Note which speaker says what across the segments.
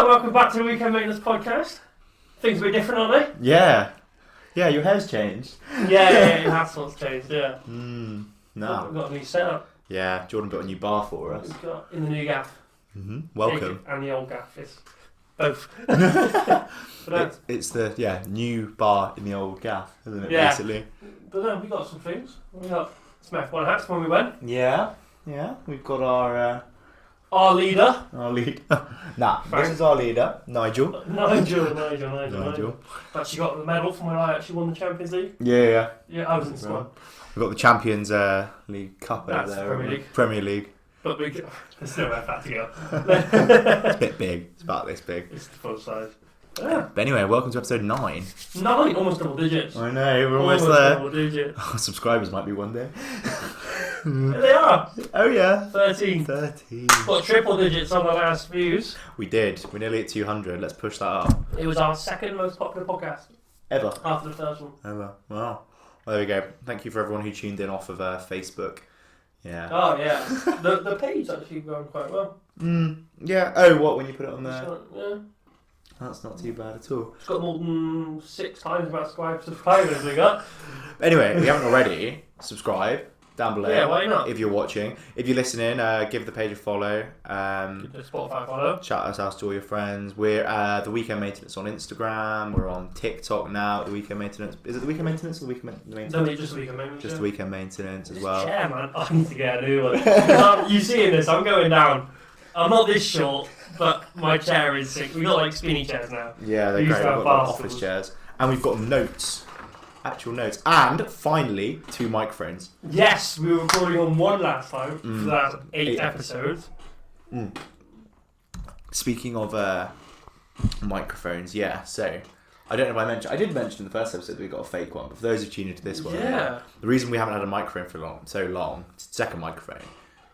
Speaker 1: Hello, welcome back to the Weekend Maintenance Podcast. Things a bit different, aren't
Speaker 2: Yeah. Yeah, your hair's changed.
Speaker 1: they? Yeah, your hat sort's changed, yeah.
Speaker 2: No.
Speaker 1: We've got a new setup.
Speaker 2: Yeah, Jordan built a new bar for us.
Speaker 1: We've got in the new gaff.
Speaker 2: Welcome.
Speaker 1: And the old gaff. It's both. But,
Speaker 2: It's the new bar in the old gaff, isn't it,
Speaker 1: Yeah.
Speaker 2: basically?
Speaker 1: but we got some things. We got some F1 hats when we went.
Speaker 2: Yeah. Yeah, we've got our
Speaker 1: Our
Speaker 2: lead. Nah,
Speaker 1: Frank.
Speaker 2: this is our leader, Nigel.
Speaker 1: Nigel. Actually got the medal from when I actually won the Champions League.
Speaker 2: Yeah.
Speaker 1: Yeah, I was in the squad.
Speaker 2: We've got the Champions League Cup
Speaker 1: That's
Speaker 2: over there.
Speaker 1: Premier League.
Speaker 2: Premier League.
Speaker 1: But there's still about that to go.
Speaker 2: It's a bit big. It's about this big.
Speaker 1: It's the full size. Yeah.
Speaker 2: But anyway, welcome to episode 9.
Speaker 1: 9, almost double digits.
Speaker 2: I know, we're almost there.
Speaker 1: Double digits.
Speaker 2: Our subscribers might be one day.
Speaker 1: There they are.
Speaker 2: Oh yeah.
Speaker 1: 13.
Speaker 2: 13.
Speaker 1: Got triple digits on the last views.
Speaker 2: We did. We're nearly at 200. Let's push that up.
Speaker 1: It was our second most popular podcast
Speaker 2: Ever.
Speaker 1: after the first one.
Speaker 2: Ever. Wow. Well, there we go. Thank you for everyone who tuned in off of Facebook. Yeah.
Speaker 1: Oh yeah, the page actually going quite well.
Speaker 2: Yeah. Oh, what? When you put it on
Speaker 1: It's
Speaker 2: there?
Speaker 1: got, yeah,
Speaker 2: That's not too bad at all.
Speaker 1: it's got more than 6 times the amount of subscribers we got.
Speaker 2: Anyway, if you haven't already, subscribe down below.
Speaker 1: Yeah, why not?
Speaker 2: If you're watching. If you're listening, give the page a follow.
Speaker 1: The Spotify follow.
Speaker 2: Shout us out to all your friends. We're The Weekend Maintenance on Instagram. We're on TikTok now. The Weekend Maintenance. Is it The Weekend Maintenance or The Weekend Maintenance?
Speaker 1: No, just Weekend Maintenance.
Speaker 2: Just The Weekend Maintenance as well.
Speaker 1: Yeah, man. I need to get a new one. You seeing this? I'm going down. I'm not this short, but my chair is sick. We got like spinny chairs now.
Speaker 2: Yeah, they're
Speaker 1: We used
Speaker 2: great.
Speaker 1: to have
Speaker 2: We've got
Speaker 1: bastards.
Speaker 2: office chairs. And we've got notes. Actual notes. And finally, 2 microphones.
Speaker 1: Yes, we were recording on one last time. So that's 8
Speaker 2: 8
Speaker 1: episodes.
Speaker 2: Speaking of microphones, yeah, so I don't know if I did mention in the first episode that we got a fake one, but for those who tuned into this one,
Speaker 1: Yeah.
Speaker 2: the reason we haven't had a microphone for so long, second microphone,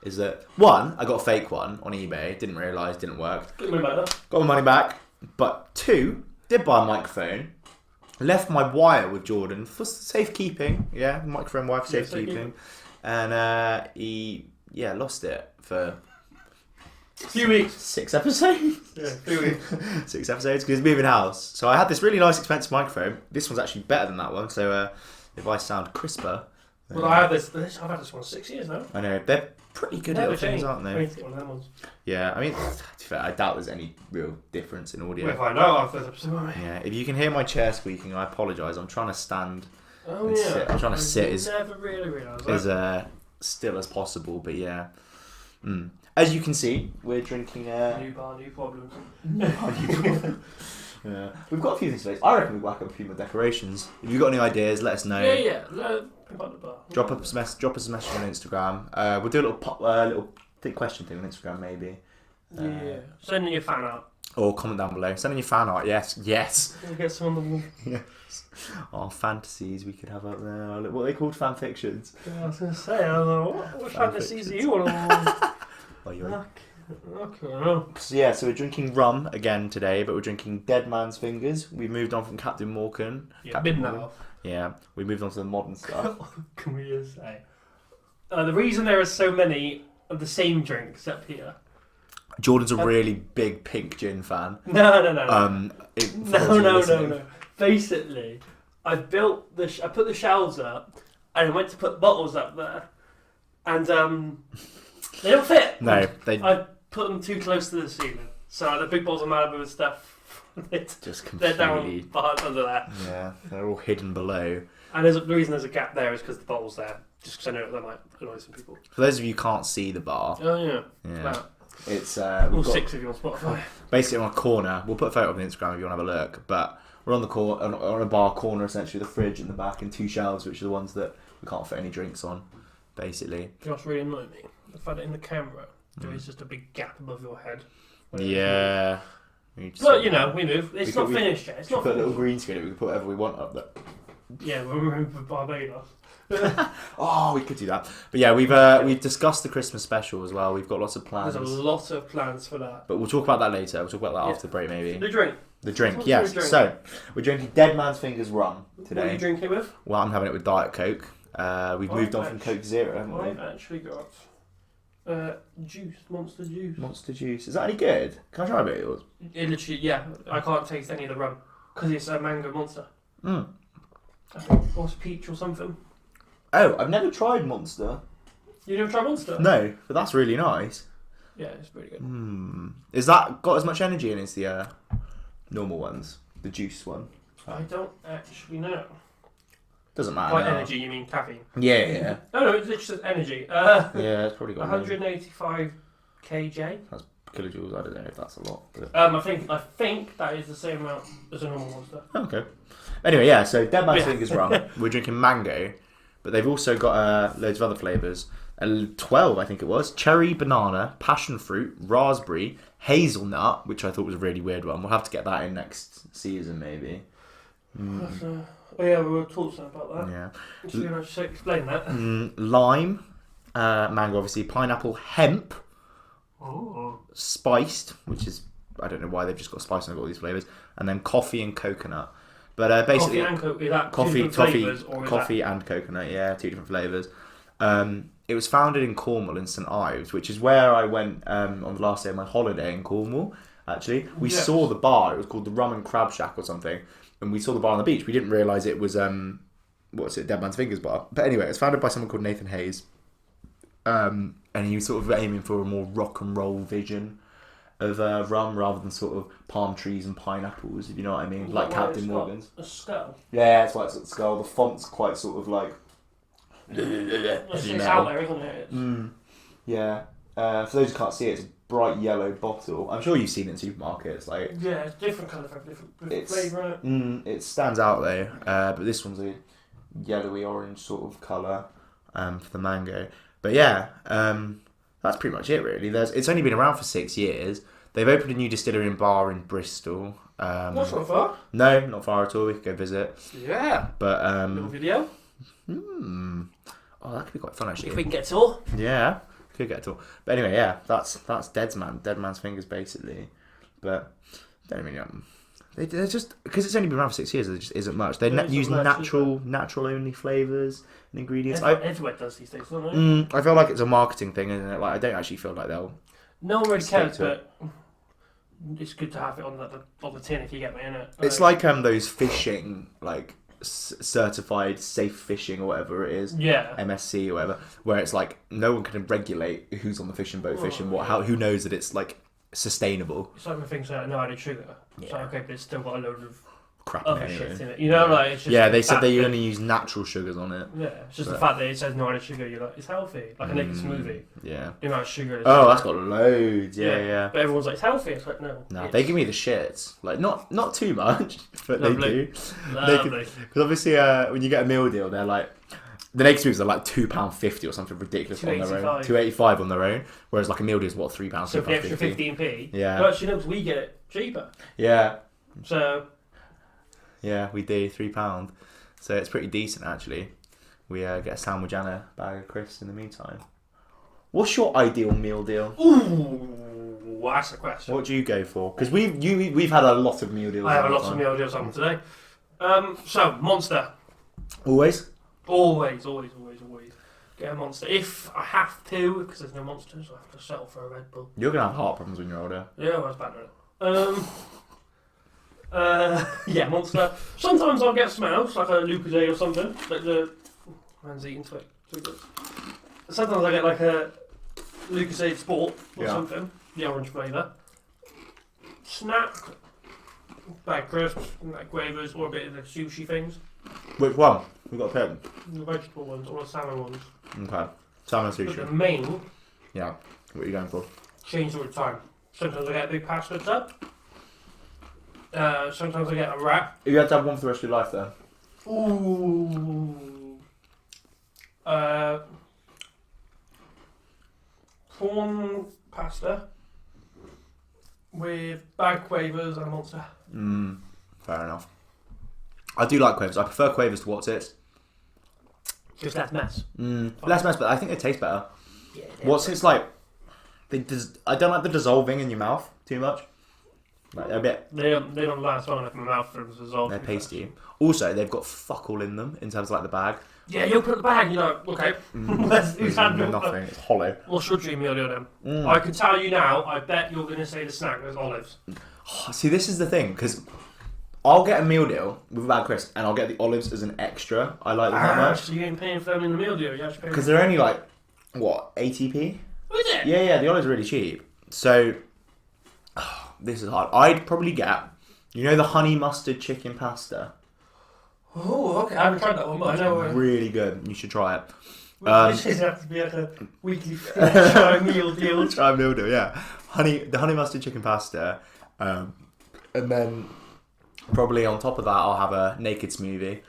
Speaker 2: is that one, I got a fake one on eBay, didn't realise, didn't work,
Speaker 1: Get me back there.
Speaker 2: got my money back, but 2, did buy a microphone, left my wire with Jordan for safekeeping, yeah, microphone wire for safekeeping, and he lost it for
Speaker 1: A few weeks.
Speaker 2: 6 episodes.
Speaker 1: Yeah, 3 weeks.
Speaker 2: 6 episodes because he's moving house. So I had this really nice expensive microphone. This one's actually better than that one. So if I sound crisper,
Speaker 1: Well, I have this. I've had this one 6 years now.
Speaker 2: I know they're pretty good
Speaker 1: Never
Speaker 2: little things,
Speaker 1: changed.
Speaker 2: aren't
Speaker 1: I
Speaker 2: they?
Speaker 1: need to get one of them ones.
Speaker 2: Yeah, I mean, to be fair, I doubt there's any real difference in audio.
Speaker 1: We'll find out after this episode, won't we?
Speaker 2: Yeah, if you can hear my chair squeaking, I apologise. I'm trying to stand
Speaker 1: Oh
Speaker 2: and
Speaker 1: yeah.
Speaker 2: sit. I'm trying to sit as
Speaker 1: Never really realised
Speaker 2: as
Speaker 1: that.
Speaker 2: still as possible. But yeah, as you can see, we're drinking.
Speaker 1: New bar, new problems.
Speaker 2: Yeah. We've got a few things today. I reckon we whack up a few more decorations. If you've got any ideas, let us know.
Speaker 1: Yeah. Pick up the bar.
Speaker 2: Drop us a message on Instagram. We'll do a little question thing on Instagram maybe.
Speaker 1: Yeah. Send in your fan art.
Speaker 2: Or comment down below. Send in your fan art. Yes.
Speaker 1: We'll get some on the wall.
Speaker 2: Yes. Our fantasies we could have up there. What are they called? Fan fictions.
Speaker 1: Yeah, I was going to say, I don't know. What
Speaker 2: Fan
Speaker 1: fantasies are
Speaker 2: fictions.
Speaker 1: you on?
Speaker 2: Oh, you're
Speaker 1: Okay.
Speaker 2: So we're drinking rum again today, but we're drinking Dead Man's Fingers. We've moved on from Captain Morgan.
Speaker 1: Yeah,
Speaker 2: Captain
Speaker 1: been
Speaker 2: Morgan.
Speaker 1: now.
Speaker 2: Yeah, we moved on to the modern stuff.
Speaker 1: Can we just say? The reason there are so many of the same drinks up here.
Speaker 2: Jordan's a really big pink gin fan.
Speaker 1: No.
Speaker 2: No.
Speaker 1: Basically, I put the shelves up, and I went to put bottles up there, and they don't fit.
Speaker 2: No, they
Speaker 1: I put them too close to the ceiling, so the big bottles of Malibu and stuff,
Speaker 2: just
Speaker 1: they're down
Speaker 2: completely.
Speaker 1: behind under there.
Speaker 2: Yeah, they're all hidden below.
Speaker 1: And the reason there's a gap there is because the bottle's there, just because I know that might annoy some people.
Speaker 2: For those of you who can't see the bar,
Speaker 1: Oh yeah.
Speaker 2: yeah, it's
Speaker 1: All
Speaker 2: we've got
Speaker 1: 6 of you on Spotify.
Speaker 2: basically on a corner. We'll put a photo on the Instagram if you want to have a look. But we're on the on a bar corner, essentially, the fridge in the back and 2 shelves, which are the ones that we can't fit any drinks on, basically.
Speaker 1: You know what's really annoying me? The fact that in the camera there is just a big gap above your head.
Speaker 2: Yeah.
Speaker 1: But you know, we move. It's not
Speaker 2: we
Speaker 1: finished yet. It's
Speaker 2: should
Speaker 1: not
Speaker 2: put a little
Speaker 1: finished.
Speaker 2: green screen. We can put whatever we want up there.
Speaker 1: Yeah, we're moving for Barbados.
Speaker 2: Oh, we could do that. But yeah, we've discussed the Christmas special as well. We've got lots of plans.
Speaker 1: There's a lot of plans for that.
Speaker 2: But we'll talk about that later. We'll talk about that
Speaker 1: Yeah.
Speaker 2: after the break, maybe.
Speaker 1: The drink.
Speaker 2: The drink,
Speaker 1: What's
Speaker 2: yes.
Speaker 1: the drink?
Speaker 2: So, we're drinking Dead Man's Fingers rum today.
Speaker 1: What are you drinking with?
Speaker 2: Well, I'm having it with Diet Coke. We've moved on from
Speaker 1: actually-
Speaker 2: Coke Zero, haven't we?
Speaker 1: I've actually got Juice, Monster Juice.
Speaker 2: Monster Juice. Is that any good? Can I try a bit of yours?
Speaker 1: It literally, yeah. I can't taste any of the rum because it's a mango Monster.
Speaker 2: Mm.
Speaker 1: I think or it's peach or something.
Speaker 2: Oh, I've never tried Monster.
Speaker 1: You never tried Monster?
Speaker 2: No, but that's really nice.
Speaker 1: Yeah, it's pretty good.
Speaker 2: Is that got as much energy in as the normal ones? The juice one?
Speaker 1: I don't actually know.
Speaker 2: Doesn't matter.
Speaker 1: By
Speaker 2: now.
Speaker 1: energy, you mean caffeine?
Speaker 2: Yeah.
Speaker 1: No, it literally says energy.
Speaker 2: Yeah, it's probably got
Speaker 1: 185 kJ.
Speaker 2: That's kilojoules. I don't know if that's a lot. But...
Speaker 1: I think that is the same amount as a normal Monster.
Speaker 2: Okay. Anyway, yeah. So Dead Man's Fingers rum. We're drinking mango, but they've also got loads of other flavors. 12, I think it was. Cherry, banana, passion fruit, raspberry, hazelnut, which I thought was a really weird one. We'll have to get that in next season, maybe.
Speaker 1: Oh yeah, we were talking about that.
Speaker 2: Yeah.
Speaker 1: So you want to explain that?
Speaker 2: Lime, mango, obviously, pineapple, hemp, spiced, which is, I don't know why they've just got spice and got all these flavors, and then coffee and coconut. But basically, coffee and coconut. Yeah, 2 different flavors. It was founded in Cornwall in St Ives, which is where I went on the last day of my holiday in Cornwall. Actually, we saw the bar. It was called the Rum and Crab Shack or something, and we saw the bar on the beach. We didn't realise it was Dead Man's Fingers bar. But anyway, it was founded by someone called Nathan Hayes, and he was sort of aiming for a more rock and roll vision of rum rather than sort of palm trees and pineapples, if you know what I mean, like Captain Morgan's.
Speaker 1: A skull.
Speaker 2: Yeah, that's why it's got the skull. The font's quite sort of like.
Speaker 1: It's out there, isn't it?
Speaker 2: Yeah. For those who can't see it, it's a bright yellow bottle. I'm sure you've seen it in supermarkets. Like
Speaker 1: yeah, it's different colour for different flavour.
Speaker 2: It stands out though. But this one's a yellowy orange sort of colour for the mango. But yeah, that's pretty much it really. It's only been around for 6 years. They've opened a new distillery and bar in Bristol.
Speaker 1: That's not far.
Speaker 2: No, not far at all. We could go visit.
Speaker 1: Yeah.
Speaker 2: But
Speaker 1: little video.
Speaker 2: Oh, that could be quite fun actually.
Speaker 1: If we can get a tour.
Speaker 2: Yeah, could get a tour. But anyway, yeah, that's Dead Man's Fingers basically. But don't really they're just because it's only been around for 6 years. There just isn't much. They use natural only flavors and ingredients.
Speaker 1: Everywhere does these days, don't they?
Speaker 2: I feel like it's a marketing thing, isn't it? Like I don't actually feel like they'll.
Speaker 1: No one really cares, but it's good to have it on the tin if you get me in it.
Speaker 2: It's like those fishing like. Certified safe fishing or whatever it is, MSC or whatever, where it's like no one can regulate who's on the fishing boat fishing who knows that it's like sustainable.
Speaker 1: It's like when things like no added sugar. It's like okay, but it's still got a load of
Speaker 2: crap
Speaker 1: other shit in it. You know, like it's just
Speaker 2: they said they only use natural sugars on it.
Speaker 1: Yeah, it's just the fact that it says no added sugar. You're like, it's healthy, like a naked smoothie.
Speaker 2: Yeah,
Speaker 1: the amount of sugar.
Speaker 2: That's got loads. Yeah.
Speaker 1: But everyone's like, it's healthy. It's like no.
Speaker 2: They give me the shits. Like not too much, but
Speaker 1: Lovely.
Speaker 2: They do. Because obviously, when you get a meal deal, they're like. The naked smoothies are like £2.50 or something ridiculous on their own. £2.85 on their own, whereas like a meal deal is what £3.
Speaker 1: So for the extra 15p.
Speaker 2: Yeah.
Speaker 1: But actually, no, because we get it cheaper.
Speaker 2: Yeah.
Speaker 1: So.
Speaker 2: Yeah, we do £3, so it's pretty decent actually. We get a sandwich and a bag of crisps in the meantime. What's your ideal meal deal?
Speaker 1: Ooh, that's a question.
Speaker 2: What do you go for? Because we've had a lot of meal deals.
Speaker 1: I have a lot of meal deals on today. So Monster.
Speaker 2: Always.
Speaker 1: Always. Get a Monster. If I have to, because there's no Monsters, I have to settle for a Red Bull.
Speaker 2: You're going to have heart problems when you're older.
Speaker 1: Yeah, well, that's bad, yeah, Monster. Sometimes I'll get something else, like a Lucozade or something. Like the man's eating to it. Sometimes I get like a Lucozade Sport or something, the orange flavour. Snack, bag crisps, like Quavers, or a bit of the sushi things.
Speaker 2: Which one? We've got to pick.
Speaker 1: The vegetable ones or the salmon ones.
Speaker 2: Okay. Salmon
Speaker 1: But
Speaker 2: sushi.
Speaker 1: the main.
Speaker 2: Yeah. What are you going for?
Speaker 1: Change all the time. Sometimes I get a big pasta tub. Sometimes I get a wrap.
Speaker 2: You have to have one for the rest of your life then.
Speaker 1: Ooh. Prawn pasta with bag Quavers and a Monster.
Speaker 2: Fair enough. I do like Quavers. I prefer Quavers to What's-Its.
Speaker 1: Just less mess.
Speaker 2: Less mess, but I think they taste better.
Speaker 1: Yeah,
Speaker 2: What's-Its like? I don't like the dissolving in your mouth too much. Like they're a bit.
Speaker 1: They don't last long enough in my mouth for them to dissolve.
Speaker 2: They're pasty. Also, they've got fuck all in them in terms of like the bag.
Speaker 1: Yeah, you open the bag, okay. Who's had
Speaker 2: Nothing. It's hollow.
Speaker 1: What's your dream meal then? I can tell you now. I bet you're going to say the snack is olives.
Speaker 2: See, this is the thing because I'll get a meal deal with a bag of crisps, and I'll get the olives as an extra. I like them that much.
Speaker 1: So you ain't paying for them in the meal deal.
Speaker 2: Because they're only like what 80p.
Speaker 1: What is it?
Speaker 2: Yeah, the olives are really cheap. So this is hard. I'd probably get, the honey mustard chicken pasta.
Speaker 1: Oh, okay. I haven't tried that one, but I know.
Speaker 2: Really good. You should try it.
Speaker 1: This is have to be like a weekly try meal deal.
Speaker 2: Try meal deal, yeah. The honey mustard chicken pasta, and then probably on top of that, I'll have a naked smoothie.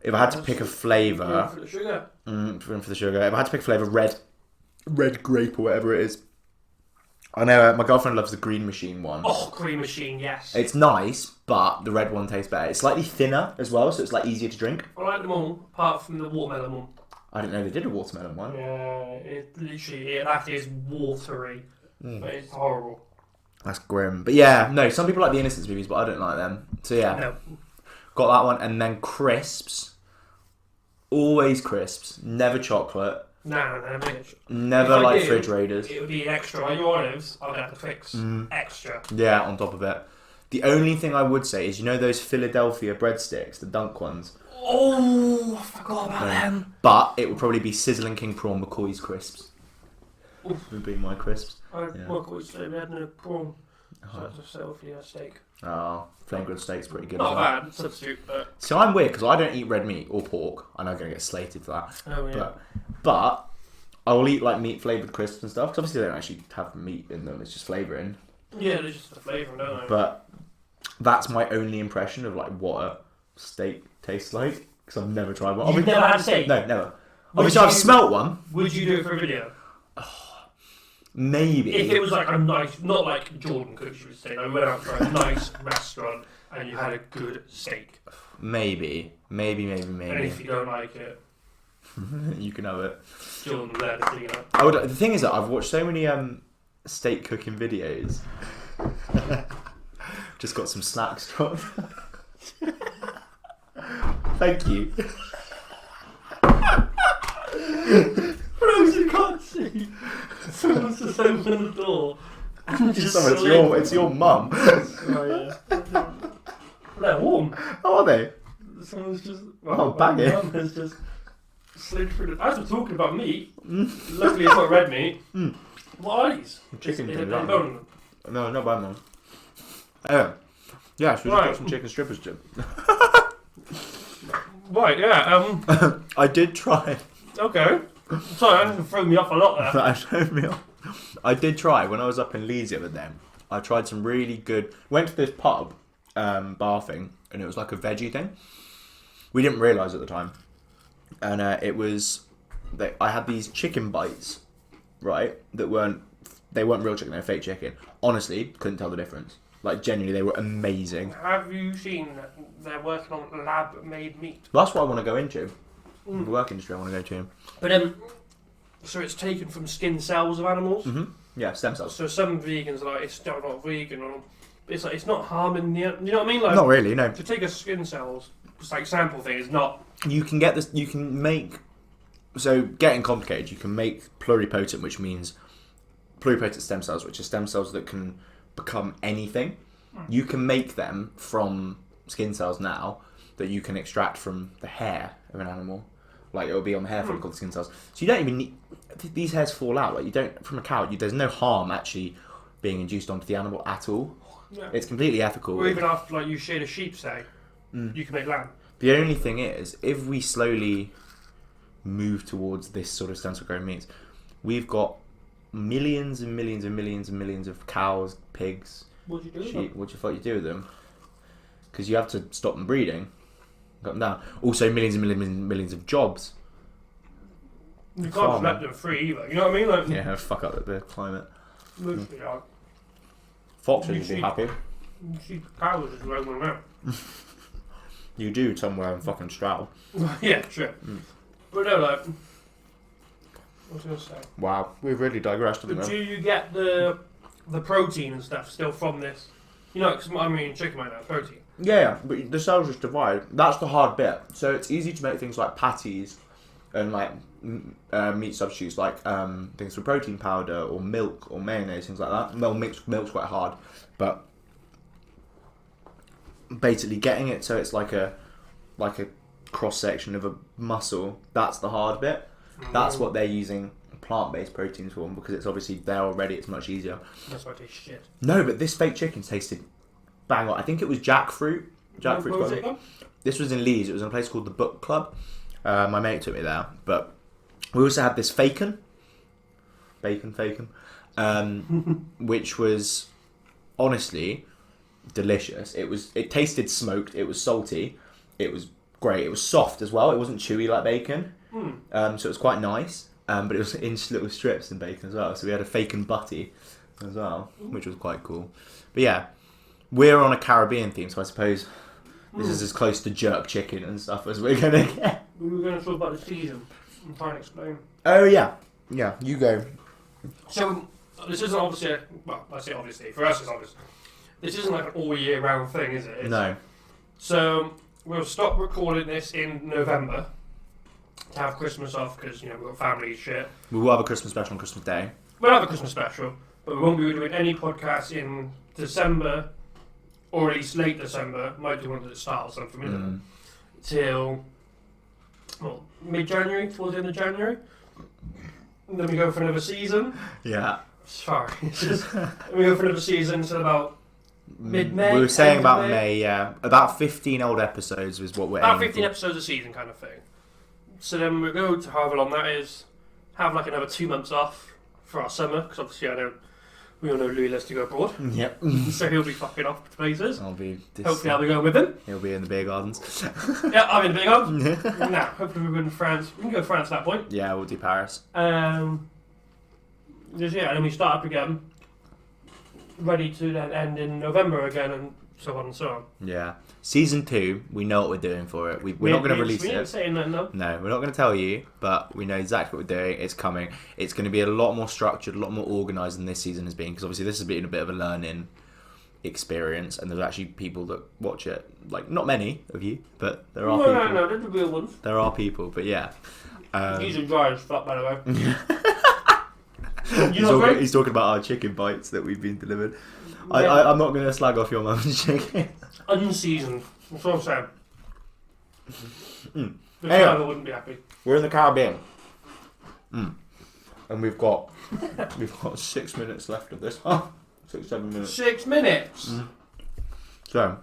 Speaker 2: If I had to pick a flavour,
Speaker 1: room for the sugar.
Speaker 2: Room for the sugar. If I had to pick a flavour, red grape or whatever it is. I know my girlfriend loves the Green Machine one.
Speaker 1: Oh, Green Machine, yes.
Speaker 2: It's nice, but the red one tastes better. It's slightly thinner as well, so it's like easier to drink.
Speaker 1: I like them all, apart from the watermelon one.
Speaker 2: I didn't know they did a watermelon one.
Speaker 1: Yeah, that is watery. But it's horrible.
Speaker 2: That's grim. But yeah, no, some people like the Innocence movies, but I don't like them. So yeah,
Speaker 1: No.
Speaker 2: Got that one. And then crisps. Always crisps. Never chocolate.
Speaker 1: No, bitch.
Speaker 2: Never like fridge raiders.
Speaker 1: It would be an extra. Like your olives, I'd have to fix. Extra.
Speaker 2: Yeah, on top of it. The only thing I would say is, those Philadelphia breadsticks, the dunk ones?
Speaker 1: Oh, I forgot about them.
Speaker 2: But it would probably be Sizzling King Prawn McCoy's crisps. Would be my crisps.
Speaker 1: What could we say? We had no prawn. So that's a Philadelphia steak.
Speaker 2: Oh, flame grilled steak's pretty good.
Speaker 1: Not bad substitute, but...
Speaker 2: So I'm weird because I don't eat red meat or pork. I know I'm going to get slated for that.
Speaker 1: Oh, yeah.
Speaker 2: But I will eat like meat flavoured crisps and stuff. Because obviously they don't actually have meat in them. It's just flavouring.
Speaker 1: Yeah, they're just the flavour, don't they?
Speaker 2: But that's my only impression of like what a steak tastes like. Because I've never tried one.
Speaker 1: You've never had a steak?
Speaker 2: No, never. Obviously I've smelt one.
Speaker 1: Would you do it for a video?
Speaker 2: Maybe.
Speaker 1: If it was like a nice, not like Jordan cooks you would say, like we went out for a nice restaurant and you had a good steak.
Speaker 2: Maybe.
Speaker 1: And if you don't like it,
Speaker 2: you can have it.
Speaker 1: Jordan there to clean it.
Speaker 2: The thing is that I've watched so many steak cooking videos. Just got some snacks dropped. Thank you.
Speaker 1: Frozen can't see. Someone's just opened the door. And just
Speaker 2: it's your mum.
Speaker 1: Oh, yeah. They're warm.
Speaker 2: How are they?
Speaker 1: Someone's just...
Speaker 2: banging.
Speaker 1: Mum has just slid through the... As we're talking about meat, luckily it's not red meat. What are these?
Speaker 2: Chicken.
Speaker 1: Is it bone on them?
Speaker 2: No, not bad, man. Yeah, so we just got some chicken strippers, Jim.
Speaker 1: Right, yeah.
Speaker 2: I did try.
Speaker 1: Okay. Sorry, that threw me off a lot there.
Speaker 2: I did try when I was up in Leeds the other day. I tried some really good. Went to this pub, Barthing, and it was like a veggie thing. We didn't realise at the time, and it was. I had these chicken bites, right? They weren't real chicken. They were fake chicken. Honestly, couldn't tell the difference. Like genuinely, they were amazing.
Speaker 1: Have you seen that they're working on lab-made meat?
Speaker 2: Well, that's what I want to go into. The work industry I want to go to.
Speaker 1: But so it's taken from skin cells of animals.
Speaker 2: Mm-hmm. Yeah, stem cells.
Speaker 1: So some vegans are like, it's still not vegan, or it's like it's not harming the. You know what I mean? Like,
Speaker 2: not really, no.
Speaker 1: To take a skin cells, it's like sample thing is not.
Speaker 2: You can get this. You can make. So getting complicated, you can make pluripotent, which means pluripotent stem cells, which are stem cells that can become anything. You can make them from skin cells now that you can extract from the hair of an animal. Like it'll be on the hair follicle, the skin cells. So you don't even need these hairs fall out. Like you don't from a cow. There's no harm actually being induced onto the animal at all. Yeah. It's completely ethical.
Speaker 1: Or even after like you shed a sheep, say, you can make lamb.
Speaker 2: The only thing is, if we slowly move towards this sort of stem cell grown meats, we've got millions and millions and millions and millions of cows, pigs,
Speaker 1: what do you do
Speaker 2: sheep. What do you thought you do with them? Because you have to stop them breeding. Cut them down. Also, millions and millions and millions of jobs.
Speaker 1: You can't let them free either. You know what I mean? Like,
Speaker 2: yeah, fuck up the climate.
Speaker 1: Mostly,
Speaker 2: Foxes would be happy.
Speaker 1: You see cows just roaming around.
Speaker 2: You do somewhere in fucking Stroud.
Speaker 1: Yeah, sure. But no, like, what was I going to say?
Speaker 2: Wow, we've really digressed.
Speaker 1: But do you get the protein and stuff still from this? You know, because I mean, chicken might have protein.
Speaker 2: Yeah, but the cells just divide. That's the hard bit. So it's easy to make things like patties and like meat substitutes, like things for protein powder or milk or mayonnaise, things like that. Well, milk's quite hard, but basically getting it so it's like a cross section of a muscle. That's the hard bit. That's what they're using plant-based proteins for, because it's obviously there already. It's much easier.
Speaker 1: That's why it tastes shit.
Speaker 2: No, but this fake chicken tasted bang on. I think it was jackfruit. Jackfruit. This was in Leeds. It was in a place called the Book Club. My mate took me there. But we also had this bacon, which was honestly delicious. It tasted smoked. It was salty. It was great. It was soft as well. It wasn't chewy like bacon. So it was quite nice. But it was in little strips and bacon as well. So we had a bacon butty as well, which was quite cool. But yeah. We're on a Caribbean theme, so I suppose this is as close to jerk chicken and stuff as we're going to get.
Speaker 1: We were going to talk about the season and try and explain.
Speaker 2: Oh, yeah. Yeah, you go.
Speaker 1: So, this isn't obviously, I say obviously, for us it's obvious. This isn't like an all year round thing, is it?
Speaker 2: No.
Speaker 1: So, we'll stop recording this in November to have Christmas off because, we've got family and shit.
Speaker 2: We will have a Christmas special on Christmas Day.
Speaker 1: We'll have a Christmas special, but we won't be doing any podcasts in December. Or at least late December, might do one at the start or something, till mid-January, towards the end of January. And then we go for another season.
Speaker 2: Yeah.
Speaker 1: Sorry. We go for another season until about mid-May.
Speaker 2: We were saying about May, yeah. About 15 old episodes is what we're
Speaker 1: about
Speaker 2: aiming
Speaker 1: 15
Speaker 2: for.
Speaker 1: episodes a season kind of thing. So then we'll go to however long that is, have like another 2 months off for our summer, because obviously we all know Louis loves to go abroad.
Speaker 2: Yep.
Speaker 1: So he'll be fucking off to places.
Speaker 2: Hopefully
Speaker 1: I'll be going with him.
Speaker 2: He'll be in the beer gardens.
Speaker 1: Yeah, I'm in the big one. Now, hopefully we'll go to France. We can go to France at that point.
Speaker 2: Yeah, we'll do Paris.
Speaker 1: And then we start up again, ready to then end in November again, and so on and so on.
Speaker 2: Yeah. Season 2, we know what we're doing for it. We're not going to release it.
Speaker 1: We ain't saying that, no.
Speaker 2: No, we're not going to tell you, but we know exactly what we're doing. It's coming. It's going to be a lot more structured, a lot more organised than this season has been, because obviously this has been a bit of a learning experience, and there's actually people that watch it. Like, not many of you, but there are people.
Speaker 1: No, they're the real ones.
Speaker 2: There are people, but yeah.
Speaker 1: These are dry as fuck, by the way.
Speaker 2: He's talking about our chicken bites that we've been delivered.
Speaker 1: Yeah.
Speaker 2: I'm not going to slag off your mum's chicken.
Speaker 1: Unseasoned. That's what I'm saying. The
Speaker 2: Anyway.
Speaker 1: driver wouldn't be happy.
Speaker 2: We're in the Caribbean. And we've got 6 minutes left of this. 6-7 minutes.
Speaker 1: 6 minutes?
Speaker 2: So,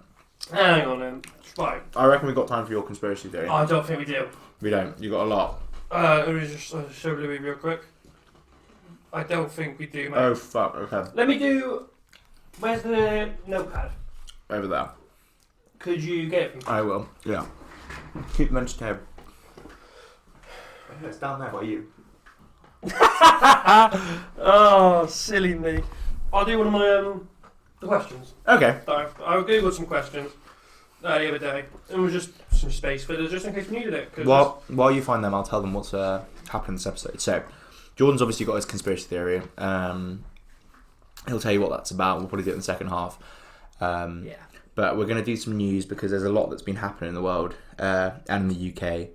Speaker 1: Hang on then. Right.
Speaker 2: I reckon we've got time for your conspiracy theory.
Speaker 1: I don't think we do.
Speaker 2: We don't. You got a lot.
Speaker 1: Let me just show Louis real quick. I don't think we do, mate.
Speaker 2: Oh, fuck. Okay.
Speaker 1: Let me do... Where's the notepad?
Speaker 2: Over there.
Speaker 1: Could you get it from me?
Speaker 2: I will. Yeah. Keep them entertained. It's down there by you.
Speaker 1: Oh, silly me. I'll do one of my the questions.
Speaker 2: Okay.
Speaker 1: I googled some questions the other day, and it was just some space fillers just in case we needed it.
Speaker 2: While you find them, I'll tell them what's happened in this episode. So, Jordan's obviously got his conspiracy theory. He'll tell you what that's about. We'll probably do it in the second half.
Speaker 1: Yeah.
Speaker 2: But we're going to do some news because there's a lot that's been happening in the world and in the UK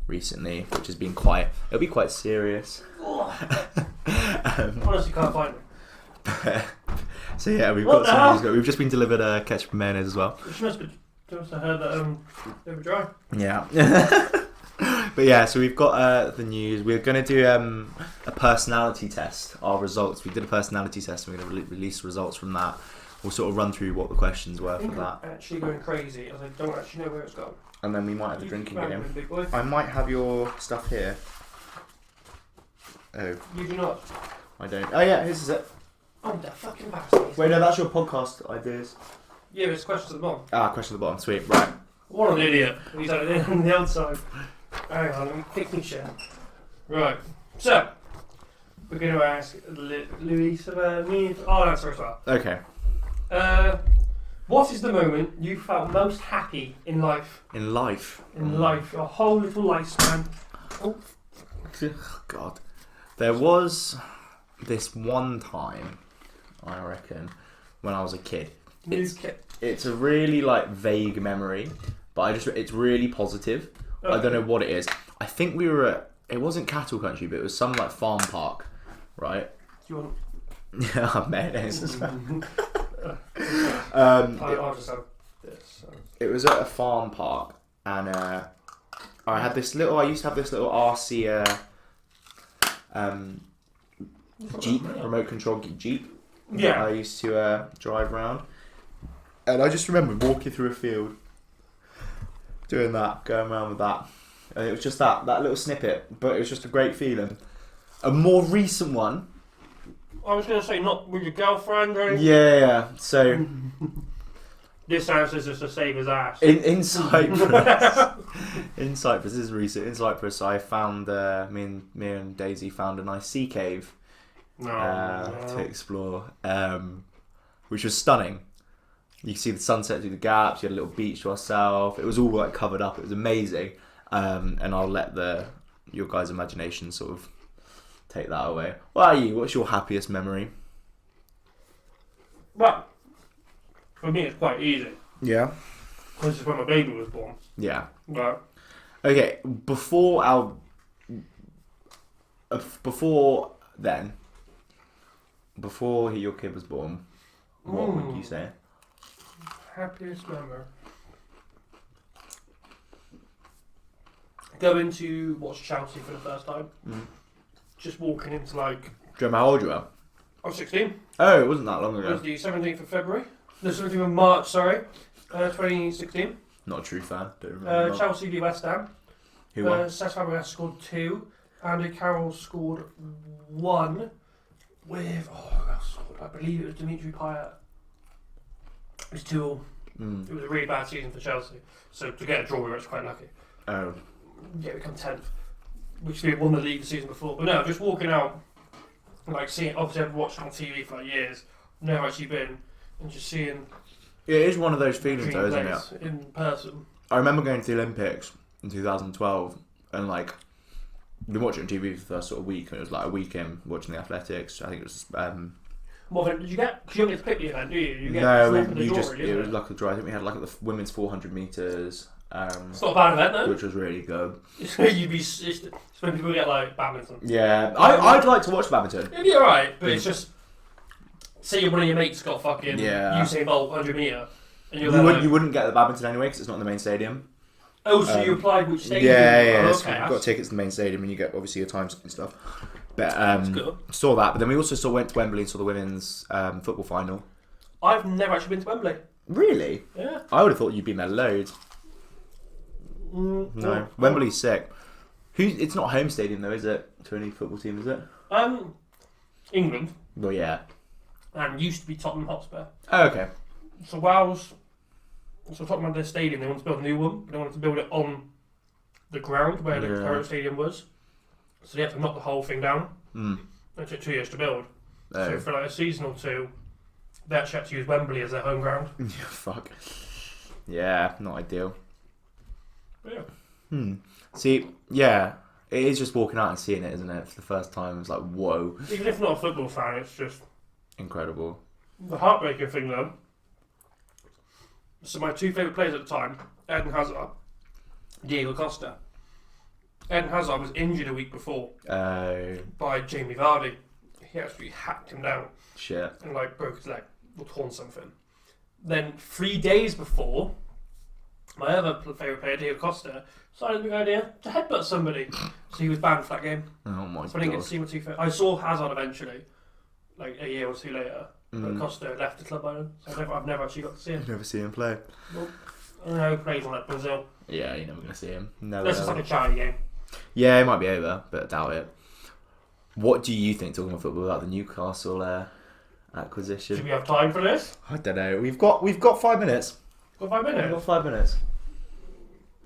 Speaker 2: recently, which has been it'll be quite serious.
Speaker 1: Honestly, can't find it.
Speaker 2: So yeah, we've
Speaker 1: What
Speaker 2: got
Speaker 1: the
Speaker 2: some
Speaker 1: hell?
Speaker 2: news. We've just been delivered ketchup and mayonnaise as well.
Speaker 1: Which must have heard that they were dry.
Speaker 2: Yeah. But yeah, so we've got the news. We're going to do a personality test, our results. We did a personality test and we're going to release results from that. We'll sort of run through what the questions were for that.
Speaker 1: I'm actually going crazy as I don't actually know where it's gone.
Speaker 2: And then we might have a drinking game.
Speaker 1: Big boy.
Speaker 2: I might have your stuff here. Oh,
Speaker 1: You do not.
Speaker 2: I don't. Oh yeah, this is it.
Speaker 1: Oh, the fucking bastard.
Speaker 2: Wait, no, that's your podcast ideas.
Speaker 1: Yeah, it's questions at the bottom.
Speaker 2: Question at the bottom. Sweet. Right.
Speaker 1: What an idiot. He's had it on the outside. Hang on, let me pick me shit. Right. So, we're going to ask Louis me. I'll answer as well.
Speaker 2: Okay.
Speaker 1: What is the moment you felt most happy in life?
Speaker 2: In life.
Speaker 1: In life, your whole little lifespan. Oh,
Speaker 2: God. There was this one time, I reckon, when I was a kid. It's a really like vague memory, but it's really positive. Okay. I don't know what it is. I think we were at, it wasn't cattle country, but it was some like farm park, right?
Speaker 1: Do you want?
Speaker 2: Yeah, mayonnaise as well.
Speaker 1: I'll just have this.
Speaker 2: It was at a farm park, and I used to have this little RC Jeep, remote control Jeep.
Speaker 1: Yeah.
Speaker 2: I used to drive around, and I just remember walking through a field, doing that, going around with that, and it was just that little snippet, but it was just a great feeling. A more recent one.
Speaker 1: I was going to say not with your girlfriend or anything.
Speaker 2: Yeah. So
Speaker 1: this house is just to save his ass.
Speaker 2: in Cyprus. In Cyprus, this is recent. In Cyprus, I found me and Daisy found a nice sea cave to explore, which was stunning. You could see the sunset through the gaps. You had a little beach to ourselves. It was all like covered up. It was amazing. And I'll let your guys' imagination sort of take that away. What are you? What's your happiest memory?
Speaker 1: Well, for me, it's quite easy.
Speaker 2: Yeah.
Speaker 1: This is when my baby was born.
Speaker 2: Yeah.
Speaker 1: Right.
Speaker 2: Okay. Before your kid was born, what would you say?
Speaker 1: Happiest memory. Going to watch Chelsea for the first time. Just walking into like...
Speaker 2: Do you remember how old you were?
Speaker 1: I was 16.
Speaker 2: Oh, it wasn't that long ago.
Speaker 1: It was the 17th of February. The 17th of March, sorry. 2016.
Speaker 2: Not a true fan. Don't remember.
Speaker 1: Chelsea v West Ham.
Speaker 2: Who won?
Speaker 1: Cesc Fabregas scored 2. Andy Carroll scored 1. With... I believe it was Dimitri Payet. It was 2-2. It was a really bad season for Chelsea. So to get a draw, we were actually quite lucky.
Speaker 2: Oh.
Speaker 1: Yeah, we come 10th. Which we had won the league the season before. But no, just walking out, like seeing, obviously I've watched it on TV for like years, never actually been, and just seeing...
Speaker 2: It is one of those feelings though, isn't it?
Speaker 1: In person.
Speaker 2: I remember going to the Olympics in 2012, and like, we've been watching TV for the first sort of week, and it was like a weekend watching the athletics. I think it was...
Speaker 1: What event did you get? Because you don't get to pick the event, do you?
Speaker 2: No, it was luck of the draw. I think we had like the women's 400 metres.
Speaker 1: It's not a bad event though.
Speaker 2: Which was really good.
Speaker 1: It's when people get like badminton.
Speaker 2: Yeah, I'd like to watch badminton.
Speaker 1: It'd be alright, but it's just... Say one of your mates got fucking Usain Bolt 100 metre, and
Speaker 2: you wouldn't get the badminton anyway because it's not in the main stadium.
Speaker 1: Oh, so you applied which stadium?
Speaker 2: Yeah.
Speaker 1: Oh,
Speaker 2: So you've got tickets to the main stadium and you get obviously your times and stuff. But
Speaker 1: good.
Speaker 2: Saw that, but then we also went to Wembley and saw the women's football final.
Speaker 1: I've never actually been to Wembley.
Speaker 2: Really?
Speaker 1: Yeah.
Speaker 2: I would have thought you'd been there loads. No, Wembley's sick. It's not a home stadium though, is it? To any football team, is it?
Speaker 1: England.
Speaker 2: Well, yeah.
Speaker 1: And used to be Tottenham Hotspur.
Speaker 2: Oh, okay.
Speaker 1: So Wales, Tottenham had their stadium, they wanted to build a new one, but they wanted to build it on the ground where the current stadium was. So they had to knock the whole thing down. It took 2 years to build.
Speaker 2: Oh.
Speaker 1: So for like a season or two, they actually had to use Wembley as their home ground.
Speaker 2: Yeah, fuck. Yeah, not ideal.
Speaker 1: Yeah.
Speaker 2: See, yeah, it is just walking out and seeing it, isn't it? For the first time, it's like, whoa.
Speaker 1: Even if not a football fan, it's just...
Speaker 2: incredible.
Speaker 1: The heartbreaking thing though, so my two favourite players at the time, Eden Hazard, Diego Costa. Eden Hazard was injured a week before by Jamie Vardy. He actually hacked him down.
Speaker 2: Shit.
Speaker 1: And like broke his leg or torn something. Then 3 days before, my other favourite player, Diego Costa, decided the big idea to headbutt somebody. So he was banned for that game.
Speaker 2: Oh my god.
Speaker 1: So I didn't get to see my two favourite. I saw Hazard eventually, like a year or two later. But Costa left the club by then, so I've never actually got to see him.
Speaker 2: Never see him play.
Speaker 1: Nope. I don't know who plays on that Brazil.
Speaker 2: Yeah, you're never going to see him. No.
Speaker 1: This is like a charity game.
Speaker 2: Yeah, it might be over, but I doubt it. What do you think, talking about football, about the Newcastle acquisition?
Speaker 1: Do we have time for this?
Speaker 2: I don't know. We've got 5 minutes.
Speaker 1: Got 5 minutes?
Speaker 2: We've got 5 minutes.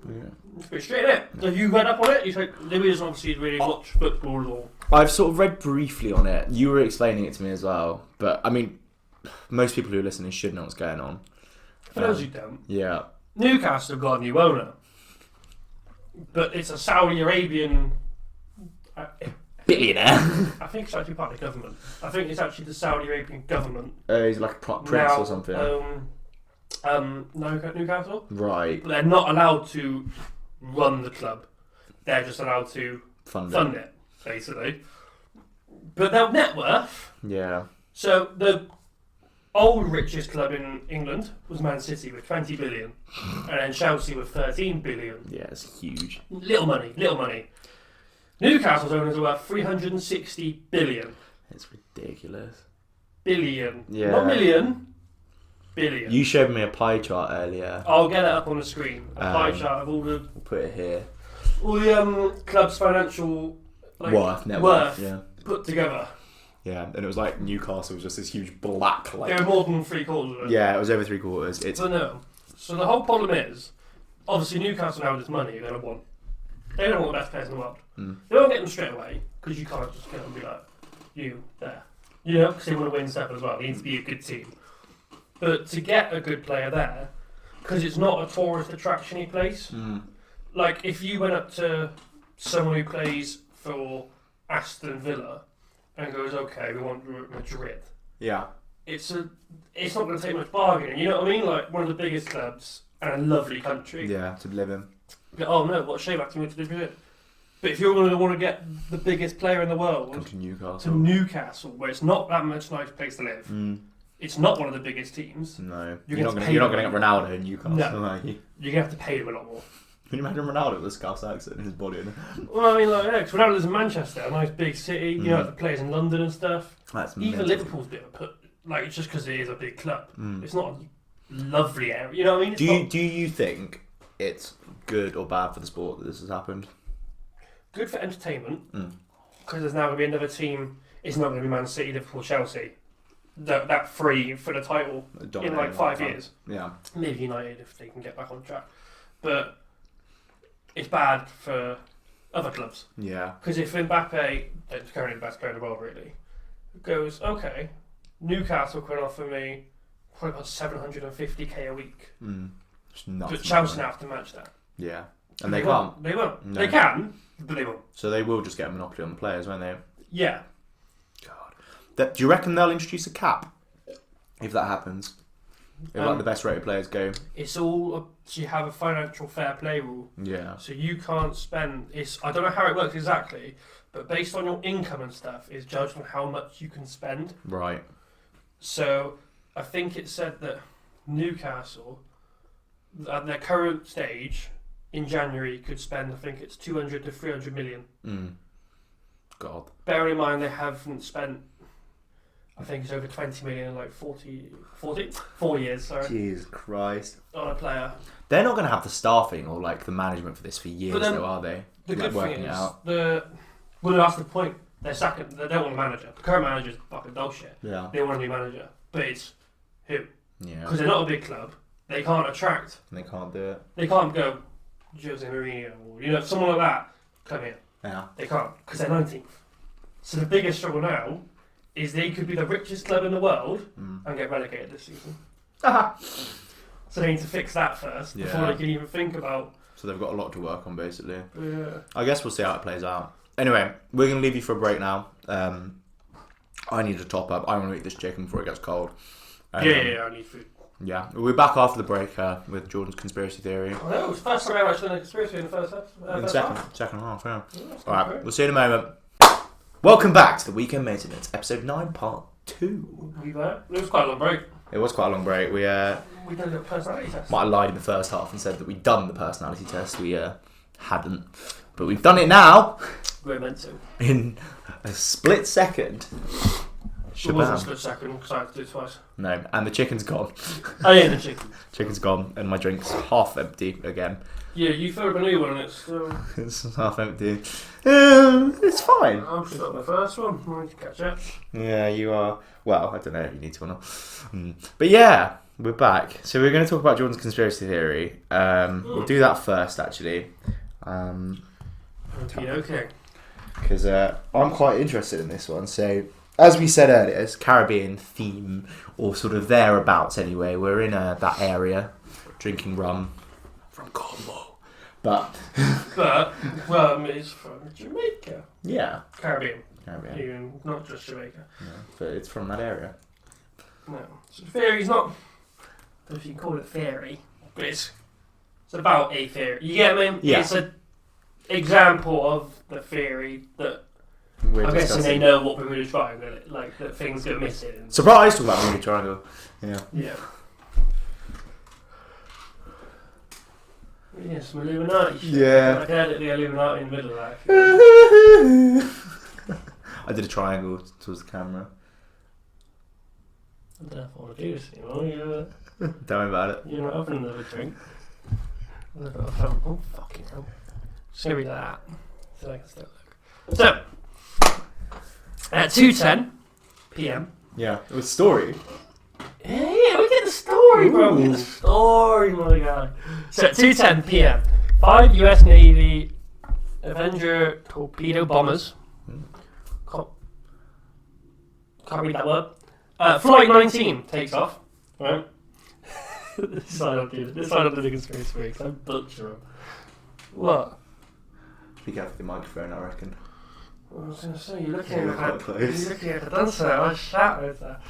Speaker 2: Yeah.
Speaker 1: Let's go straight in it. Have you read up on it? You think Louis doesn't obviously really watch football or...
Speaker 2: I've sort of read briefly on it. You were explaining it to me as well. But, I mean, most people who are listening should know what's going on.
Speaker 1: For those who don't.
Speaker 2: Yeah.
Speaker 1: Newcastle have got a new owner. But it's a Saudi Arabian
Speaker 2: billionaire.
Speaker 1: I think it's actually part of the government. I think it's actually the Saudi Arabian government.
Speaker 2: He's like a prince
Speaker 1: now,
Speaker 2: or something.
Speaker 1: Newcastle.
Speaker 2: Right.
Speaker 1: They're not allowed to run the club. They're just allowed to
Speaker 2: Fund
Speaker 1: it, basically. But their net worth.
Speaker 2: Yeah.
Speaker 1: So the old richest club in England was Man City with 20 billion, and then Chelsea with 13 billion.
Speaker 2: Yeah, it's huge.
Speaker 1: Little money. Newcastle's owners are worth 360 billion.
Speaker 2: It's ridiculous.
Speaker 1: Billion.
Speaker 2: Yeah.
Speaker 1: Not million. Billion.
Speaker 2: You showed me a pie chart earlier.
Speaker 1: I'll get it up on the screen. A pie chart of all the
Speaker 2: We'll put it here.
Speaker 1: club's financial
Speaker 2: Net
Speaker 1: worth
Speaker 2: yeah.
Speaker 1: put together.
Speaker 2: Yeah, and it was like Newcastle was just this huge black
Speaker 1: They were more than 3/4 of it.
Speaker 2: Yeah, it was over 3/4. It's
Speaker 1: So no. So the whole problem is, obviously Newcastle now with this money, they don't want the best players in the world. They won't get them straight away, because you can't just get them and be like, you, there. You know, because they want to win stuff as well. They need to be a good team. But to get a good player there, because it's not a tourist attraction-y place, like if you went up to someone who plays for Aston Villa and goes, okay, we want Madrid.
Speaker 2: Yeah.
Speaker 1: It's not going to take much bargaining. You know what I mean? Like one of the biggest clubs and a lovely country.
Speaker 2: Yeah, to live in.
Speaker 1: But, oh no, what a shame acting to do Madrid. But if you're going to want to get the biggest player in the world
Speaker 2: Come to Newcastle.
Speaker 1: to Newcastle, where it's not that much nice place to live, it's not one of the biggest teams.
Speaker 2: No,
Speaker 1: You're
Speaker 2: not going to get Ronaldo in Newcastle,
Speaker 1: No.
Speaker 2: are you?
Speaker 1: You're going to have to pay them a lot more.
Speaker 2: Can you imagine Ronaldo with a Scouse accent in his body?
Speaker 1: Well, I mean, like, yeah, because Ronaldo lives in Manchester, a nice big city. You know, like the players in London and stuff.
Speaker 2: That's
Speaker 1: Even
Speaker 2: mental.
Speaker 1: Liverpool's a bit of a put. Like, it's just because it is a big club. It's not a lovely area. You know what I mean? It's
Speaker 2: Do you think it's good or bad for the sport that this has happened?
Speaker 1: good for entertainment, because there's now going to be another team. It's not going to be Man City, Liverpool, Chelsea. That free for the title in like 5 years.
Speaker 2: Yeah.
Speaker 1: Maybe United if they can get back on track. But it's bad for other clubs.
Speaker 2: Yeah.
Speaker 1: Because if Mbappe, that's currently the best player in the world really, goes, okay, Newcastle can offer me probably about 750k a week.
Speaker 2: It's nuts.
Speaker 1: But Chelsea have to match that.
Speaker 2: Yeah. And they can't.
Speaker 1: They won't.
Speaker 2: No.
Speaker 1: They can, but they won't.
Speaker 2: So they will just get a monopoly on the players, won't they?
Speaker 1: Yeah.
Speaker 2: God. Do you reckon they'll introduce a cap if that happens? If like the best rated players go?
Speaker 1: It's all, so you have a financial fair play rule.
Speaker 2: Yeah.
Speaker 1: So you can't spend, I don't know how it works exactly, but based on your income and stuff, is judged on how much you can spend.
Speaker 2: Right.
Speaker 1: So I think it said that Newcastle, at their current stage, in January, could spend, I think it's 200 to 300 million.
Speaker 2: God.
Speaker 1: Bearing in mind they haven't spent, I think it's over 20 million in like 4 years, sorry,
Speaker 2: Jesus Christ.
Speaker 1: on a player.
Speaker 2: They're not going to have the staffing or like the management for this for years, though, are they?
Speaker 1: The
Speaker 2: like
Speaker 1: good
Speaker 2: working
Speaker 1: thing
Speaker 2: it
Speaker 1: is,
Speaker 2: out.
Speaker 1: well, that's the point. They don't want a manager. The current manager's fucking dog shit.
Speaker 2: Yeah.
Speaker 1: They want a new manager. But it's who?
Speaker 2: Yeah.
Speaker 1: Because they're not a big club. They can't attract.
Speaker 2: They can't do it.
Speaker 1: They can't go, Jose Mourinho, or someone like that, come here.
Speaker 2: Yeah.
Speaker 1: They can't, because they're 19th. So the biggest struggle now is they could be the richest club in the world and get relegated this season. So they need to fix that first before they can even think about.
Speaker 2: So they've got a lot to work on, basically.
Speaker 1: Yeah.
Speaker 2: I guess we'll see how it plays out. Anyway, we're going to leave you for a break now. I need to top up. I want to eat this chicken before it gets cold.
Speaker 1: I need food.
Speaker 2: Yeah, we'll be back after the break with Jordan's conspiracy theory.
Speaker 1: Oh, that was the first time I actually done a conspiracy in the first half.
Speaker 2: Second half, yeah.
Speaker 1: Alright,
Speaker 2: Alright, we'll see you in a moment. Welcome back to the Weekend Maintenance, episode 9, part 2.
Speaker 1: We there? It was quite a long break.
Speaker 2: It was quite a long break. We
Speaker 1: done a personality test.
Speaker 2: might have lied in the first half and said that we'd done the personality test. We hadn't. But we've done it now.
Speaker 1: We're meant to.
Speaker 2: In a split second.
Speaker 1: It wasn't a split second because I had to do it twice.
Speaker 2: No, and the chicken's gone.
Speaker 1: Oh yeah, the chicken.
Speaker 2: Chicken's gone, and my drink's half empty again.
Speaker 1: Yeah, you filled up a new one and it's still...
Speaker 2: It's half empty. It's fine.
Speaker 1: I'm still the first one. I need to catch up.
Speaker 2: Yeah, you are. Well, I don't know if you need to or not. But yeah, we're back. So we're going to talk about Jordan's conspiracy theory. We'll do that first, actually.
Speaker 1: Okay.
Speaker 2: Because I'm quite interested in this one. So, as we said earlier, it's Caribbean theme, or sort of thereabouts anyway. We're in that area, drinking rum from Cornwall. But
Speaker 1: it's from Jamaica.
Speaker 2: Yeah.
Speaker 1: Caribbean.
Speaker 2: Caribbean.
Speaker 1: Even not just Jamaica.
Speaker 2: Yeah, but it's from that area.
Speaker 1: No. So fairy's not, I don't know if you can call it fairy, but it's about a fairy. You get me?
Speaker 2: Yeah.
Speaker 1: It's an example of the fairy that
Speaker 2: We're
Speaker 1: I'm guessing
Speaker 2: discussing.
Speaker 1: they know what Bermuda Triangle is, like that things go missing.
Speaker 2: Surprise! Talk about Bermuda Triangle. Yeah.
Speaker 1: Yeah. Yeah, some Illuminati shit.
Speaker 2: Yeah.
Speaker 1: I heard it, the Illuminati in the middle of that.
Speaker 2: I did a triangle towards the camera.
Speaker 1: I don't know if I want to do this anymore.
Speaker 2: Tell me about it.
Speaker 1: You're not having another drink. Oh, fucking hell. Just gonna read that. So I can still look. So, at 2:10 p.m.
Speaker 2: Yeah. It was a story.
Speaker 1: Yeah, we get the story, bro. We get the story, my guy. So at 2:10 p.m., 5 U.S. Navy Avenger torpedo bombers. Can't read that word. Flight 19 takes off. Right. This side of the conspiracy freaks. I butcher them. What?
Speaker 2: Be careful with the microphone, I reckon.
Speaker 1: I was going to say, you're looking
Speaker 2: You're
Speaker 1: at
Speaker 2: quite close.
Speaker 1: You're looking at the dancer. I shat with that.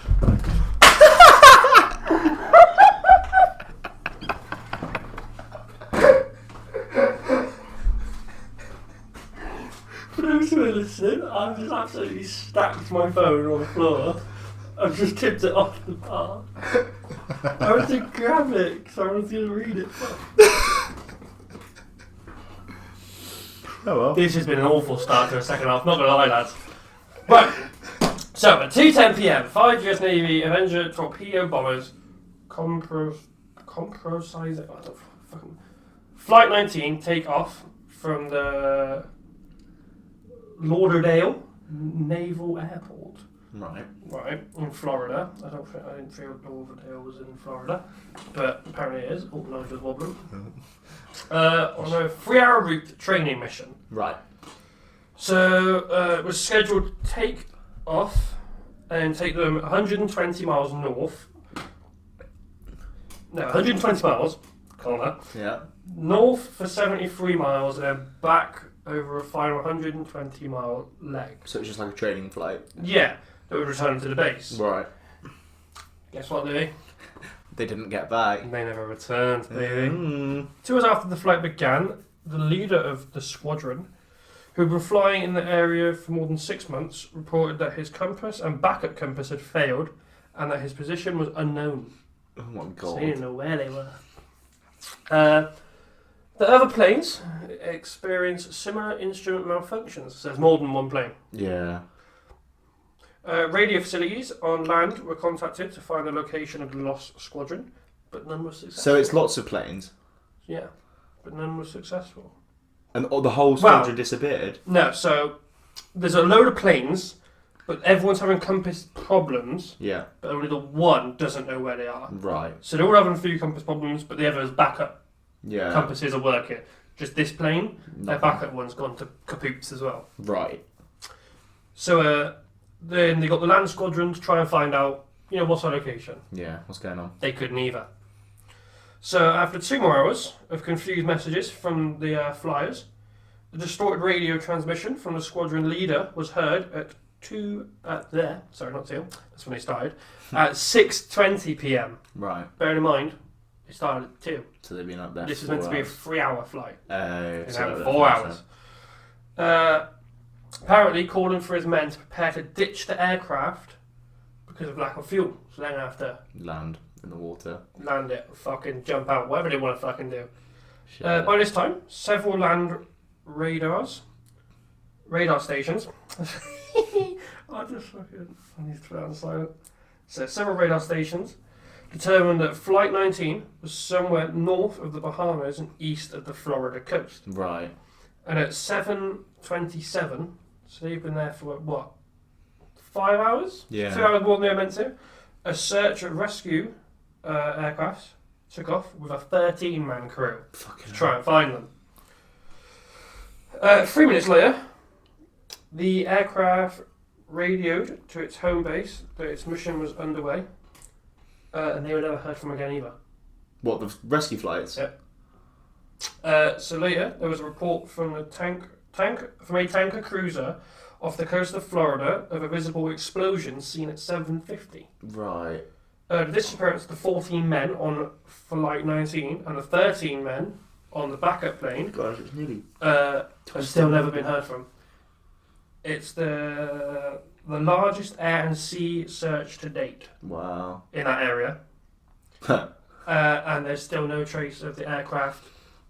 Speaker 1: For those who are listening, I've just absolutely stacked my phone on the floor. I've just tipped it off the bar. I went to grab it because I was going to read it.
Speaker 2: Oh well.
Speaker 1: This has been an awful start to a second half, not going to lie, lads. Right, so at 2:10 p.m, 5 US Navy Avenger torpedo bombers Flight 19 take off from the Lauderdale Naval Airport. Right, in Florida. I didn't feel Lauderdale was in Florida, but apparently it is. Oh, Nigel's wobbling. On a 3-hour route training mission.
Speaker 2: Right.
Speaker 1: So it was scheduled to take off and take them 120 miles north. No, 120 miles. Call that.
Speaker 2: Yeah.
Speaker 1: North for 73 miles and then back over a final 120 mile leg.
Speaker 2: So it's just like a training flight.
Speaker 1: Yeah, that would return to the base.
Speaker 2: Right.
Speaker 1: Guess what, Louis?
Speaker 2: They didn't get back.
Speaker 1: They never returned, baby.
Speaker 2: Mm.
Speaker 1: 2 hours after the flight began, the leader of the squadron, who had been flying in the area for more than 6 months, reported that his compass and backup compass had failed and that his position was unknown.
Speaker 2: Oh my
Speaker 1: So
Speaker 2: god.
Speaker 1: he didn't know where they were. The other planes experienced similar instrument malfunctions. So there's more than one plane.
Speaker 2: Yeah.
Speaker 1: Radio facilities on land were contacted to find the location of the lost squadron, but none was successful.
Speaker 2: So it's lots of planes.
Speaker 1: Yeah, but none was successful.
Speaker 2: And the whole squadron disappeared?
Speaker 1: No, so there's a load of planes, but everyone's having compass problems,
Speaker 2: Yeah.
Speaker 1: but only the one doesn't know where they are.
Speaker 2: Right.
Speaker 1: So they're all having a few compass problems, but the others' backup
Speaker 2: Yeah.
Speaker 1: compasses are working. Just this plane, their
Speaker 2: Nothing.
Speaker 1: backup one's gone to kapoots as well.
Speaker 2: Right.
Speaker 1: So then they got the land squadron to try and find out, what's our location.
Speaker 2: Yeah. What's going on?
Speaker 1: They couldn't either. So after 2 more hours of confused messages from the flyers, the distorted radio transmission from the squadron leader was heard at 2 sorry, not 2. That's when they started. At 6:20 p.m.
Speaker 2: Right.
Speaker 1: Bearing in mind, they started at 2.
Speaker 2: So they've been up there.
Speaker 1: This
Speaker 2: for
Speaker 1: was meant to be a
Speaker 2: 4
Speaker 1: 3-hour flight.
Speaker 2: hours.
Speaker 1: It
Speaker 2: So
Speaker 1: had
Speaker 2: that
Speaker 1: 4
Speaker 2: makes
Speaker 1: hours. Apparently calling for his men to prepare to ditch the aircraft because of lack of fuel. So they're going to have to
Speaker 2: sense. Land in the water.
Speaker 1: land it, fucking jump out, whatever they want to fucking do.
Speaker 2: Shit.
Speaker 1: By this time, several land radar stations. I need to put that on silent. So several radar stations determined that Flight 19 was somewhere north of the Bahamas and east of the Florida coast.
Speaker 2: Right.
Speaker 1: And at 7:27, so they've been there for what? 5 hours?
Speaker 2: Yeah.
Speaker 1: 2 hours more than they were meant to. A search and rescue aircraft took off with a 13-man crew
Speaker 2: Fucking
Speaker 1: to try and find them. 3 minutes later, the aircraft radioed to its home base that its mission was underway, and they were never heard from again either.
Speaker 2: What, the rescue flights?
Speaker 1: Yep. So later, there was a report from a tanker cruiser off the coast of Florida of a visible explosion seen at 7:50.
Speaker 2: Right.
Speaker 1: The disappearance of the 14 men on Flight 19 and the 13 men on the backup plane
Speaker 2: Gosh, it's nearly.
Speaker 1: have still never been heard from. It's the largest air and sea search to date
Speaker 2: Wow.
Speaker 1: in that area. And there's still no trace of the aircraft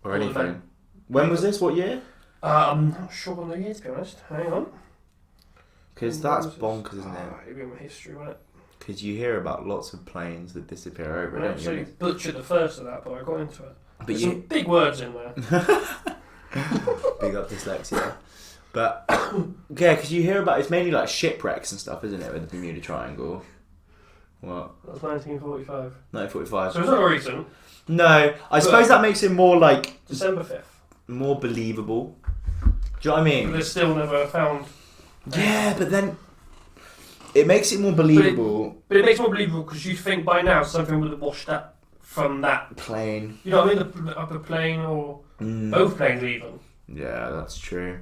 Speaker 2: Or
Speaker 1: the
Speaker 2: anything.
Speaker 1: men.
Speaker 2: When was this? What year?
Speaker 1: I'm not sure on the year, to be honest. Hang on.
Speaker 2: Because
Speaker 1: When
Speaker 2: that's
Speaker 1: was this?
Speaker 2: bonkers, isn't it?
Speaker 1: It'll be in my history, won't it?
Speaker 2: Because you hear about lots of planes that disappear over,
Speaker 1: I
Speaker 2: don't
Speaker 1: actually
Speaker 2: you?
Speaker 1: butchered the first of that, but I got into it.
Speaker 2: But
Speaker 1: There's some
Speaker 2: you
Speaker 1: big words in there.
Speaker 2: big up dyslexia. But yeah, because you hear about it's mainly like shipwrecks and stuff, isn't it? With the Bermuda Triangle. What?
Speaker 1: That was 1945.
Speaker 2: 1945.
Speaker 1: So it's not recent.
Speaker 2: No, I suppose that makes it more like
Speaker 1: December 5th.
Speaker 2: more believable. Do you know what I
Speaker 1: But
Speaker 2: mean?
Speaker 1: they're still never found.
Speaker 2: Yeah, but then it makes it more believable.
Speaker 1: But it makes it more believable because you think by now something would have washed up from that.
Speaker 2: Plane.
Speaker 1: You know what I mean? The upper plane or both planes even.
Speaker 2: Yeah, that's true.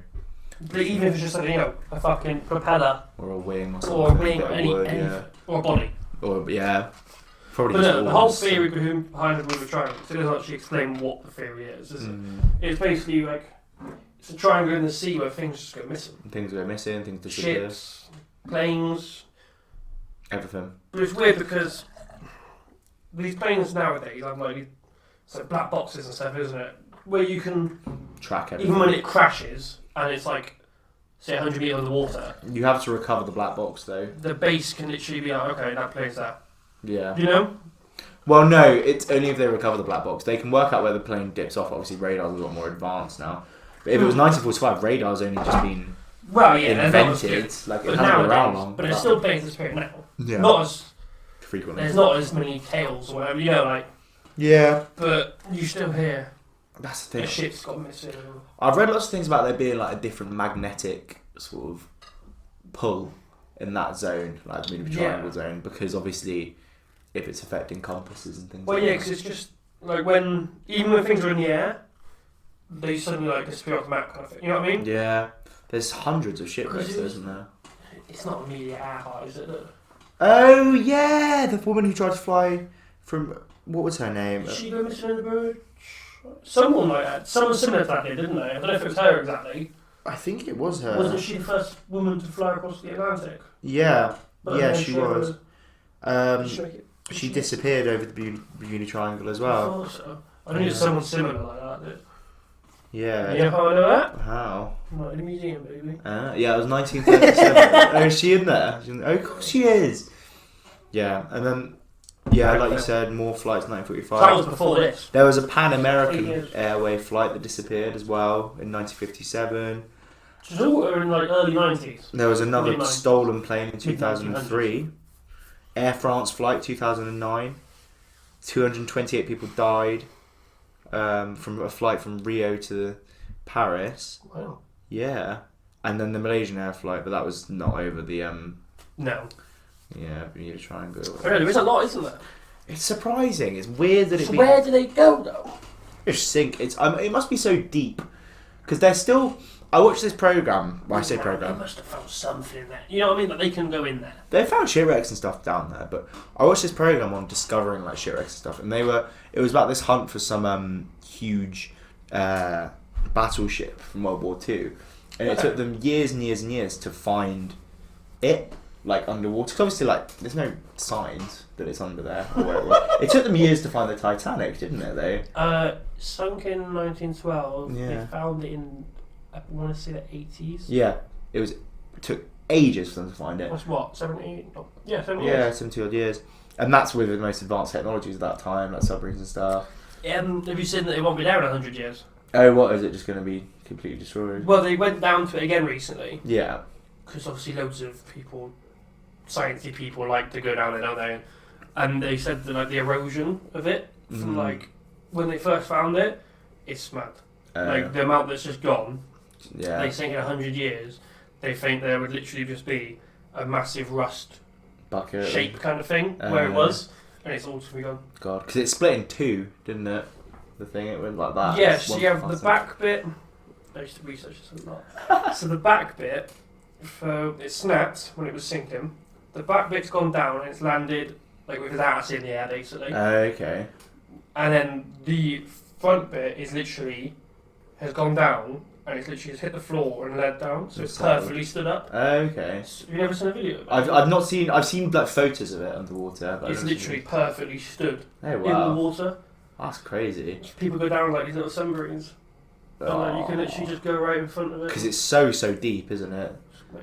Speaker 1: But even if it's just like, a fucking propeller
Speaker 2: Or a wing or something.
Speaker 1: or a wing
Speaker 2: bit
Speaker 1: or
Speaker 2: of
Speaker 1: anything.
Speaker 2: wood,
Speaker 1: Or a body.
Speaker 2: yeah. Or yeah. Probably
Speaker 1: But
Speaker 2: just
Speaker 1: no, the whole
Speaker 2: oars.
Speaker 1: theory behind the Bermuda Triangle, so it doesn't actually explain what the theory is it?
Speaker 2: Mm.
Speaker 1: It's basically like, it's a triangle in the sea where things just go missing.
Speaker 2: Things go missing, things disappear.
Speaker 1: Ships, planes.
Speaker 2: Everything.
Speaker 1: But it's weird because these planes nowadays have like these sort of black boxes and stuff, isn't it? Where you can,
Speaker 2: Track everything.
Speaker 1: even when it crashes and it's like, say 100 metres underwater,
Speaker 2: You have to recover the black box though.
Speaker 1: the base can literally be like, okay, that plane's that.
Speaker 2: Yeah.
Speaker 1: You know?
Speaker 2: Well, no, it's only if they recover the black box. They can work out where the plane dips off. Obviously, radar's a lot more advanced now. But if it was 1945, radar's only just been
Speaker 1: Well, yeah, they're not as
Speaker 2: invented.
Speaker 1: good.
Speaker 2: Like, it
Speaker 1: But
Speaker 2: hasn't been around
Speaker 1: nowadays,
Speaker 2: long.
Speaker 1: but it's still planes disappearing now.
Speaker 2: yeah.
Speaker 1: Not as,
Speaker 2: frequently.
Speaker 1: there's not as many tails or whatever, like,
Speaker 2: Yeah.
Speaker 1: but you still hear
Speaker 2: That's the
Speaker 1: a
Speaker 2: thing.
Speaker 1: ship's got missing.
Speaker 2: I've read lots of things about there being like a different magnetic sort of pull in that zone, like the Bermuda Triangle zone, because obviously if it's affecting compasses and things
Speaker 1: Well,
Speaker 2: like
Speaker 1: yeah,
Speaker 2: that.
Speaker 1: because it's just, like, even when things are in the air, they suddenly, like, disappear off the map kind of thing, you know what I mean?
Speaker 2: Yeah. There's hundreds of shipwrecks,
Speaker 1: Because it-
Speaker 2: isn't there?
Speaker 1: It's not Amelia Earhart, is it?
Speaker 2: Oh, yeah! The woman who tried to fly from... What was her name?
Speaker 1: Did she go missing in the bridge? Someone like that. Someone similar to that did, didn't they? I don't know if it was her exactly.
Speaker 2: I think it was her.
Speaker 1: Wasn't she the first woman to fly across the Atlantic?
Speaker 2: Yeah.
Speaker 1: But
Speaker 2: Yeah,
Speaker 1: then
Speaker 2: she was.
Speaker 1: Did she make it?
Speaker 2: She disappeared over the Bermuda Triangle as
Speaker 1: I
Speaker 2: well.
Speaker 1: thought so. I knew someone similar like that did.
Speaker 2: Yeah.
Speaker 1: You know how I know that?
Speaker 2: How?
Speaker 1: Not in a museum, baby.
Speaker 2: Yeah, it was 1937. Oh, is she in there? Oh, of course she is. Yeah, and then, yeah, like you said, more flights, 1945.
Speaker 1: So that was before this.
Speaker 2: There was a Pan American
Speaker 1: 8 years.
Speaker 2: Airway flight that disappeared as well in 1957.
Speaker 1: Which was all in like early 90s.
Speaker 2: There was another
Speaker 1: Mid-90s.
Speaker 2: stolen plane in
Speaker 1: Mid-1900s.
Speaker 2: 2003. Air France flight 2009. 228 people died from a flight from Rio to Paris.
Speaker 1: Wow.
Speaker 2: Yeah, and then the Malaysian air flight, but that was not over the
Speaker 1: No.
Speaker 2: Bermuda Triangle.
Speaker 1: Okay, there is a lot, isn't there?
Speaker 2: It's surprising. It's weird that
Speaker 1: So where do they go, though?
Speaker 2: Just sink. It's it must be so deep because they're still. I watched this program. Well, I say
Speaker 1: They
Speaker 2: program.
Speaker 1: must have found something in there. You know what I mean? That they can go in there.
Speaker 2: They found shipwrecks and stuff down there, but I watched this program on discovering like shipwrecks and stuff, and it was about this hunt for some huge battleship from World War II, and it took them years and years and years to find it like underwater. Because obviously, like there's no signs that it's under there. Or whatever. It took them years to find the Titanic, didn't it? Though.
Speaker 1: Sunk in 1912.
Speaker 2: Yeah.
Speaker 1: They found it in, I want to say the 80s.
Speaker 2: Yeah, it took ages for them to find it.
Speaker 1: That's what, 70? Oh, yeah, 70
Speaker 2: Yeah,
Speaker 1: years.
Speaker 2: 70 odd years. And that's with the most advanced technologies at that time, like submarines and stuff.
Speaker 1: Have you seen that it won't be there in 100 years?
Speaker 2: Oh, what, is it just going to be completely destroyed?
Speaker 1: Well, they went down to it again recently,
Speaker 2: Yeah.
Speaker 1: because obviously loads of people, sciencey people, like to go down there, don't they? And they said that like the erosion of it from like when they first found it, it's mad. Like the amount that's just gone.
Speaker 2: Yeah.
Speaker 1: They think in 100 years, they think there would literally just be a massive rust
Speaker 2: Bucket.
Speaker 1: shape kind of thing where it was, and it's all just gone.
Speaker 2: God, because it split in two, didn't it? the thing. It went like that.
Speaker 1: Yes,
Speaker 2: One
Speaker 1: you have the
Speaker 2: button.
Speaker 1: back bit. I used to research this a lot. So the back bit, it snapped when it was sinking. The back bit's gone down and it's landed like with his ass in the air, basically.
Speaker 2: Okay.
Speaker 1: And then the front bit is literally has gone down and it's literally just hit the floor and led down, so it's perfectly stood up.
Speaker 2: Okay.
Speaker 1: Have you never seen a video of it?
Speaker 2: I've not seen. I've seen like photos of it underwater. But
Speaker 1: It's literally perfectly stood
Speaker 2: Oh
Speaker 1: in the
Speaker 2: wow.
Speaker 1: water.
Speaker 2: That's crazy.
Speaker 1: People go down like these little submarines. And like, you can literally just go right in front of it.
Speaker 2: Because it's so deep, isn't it?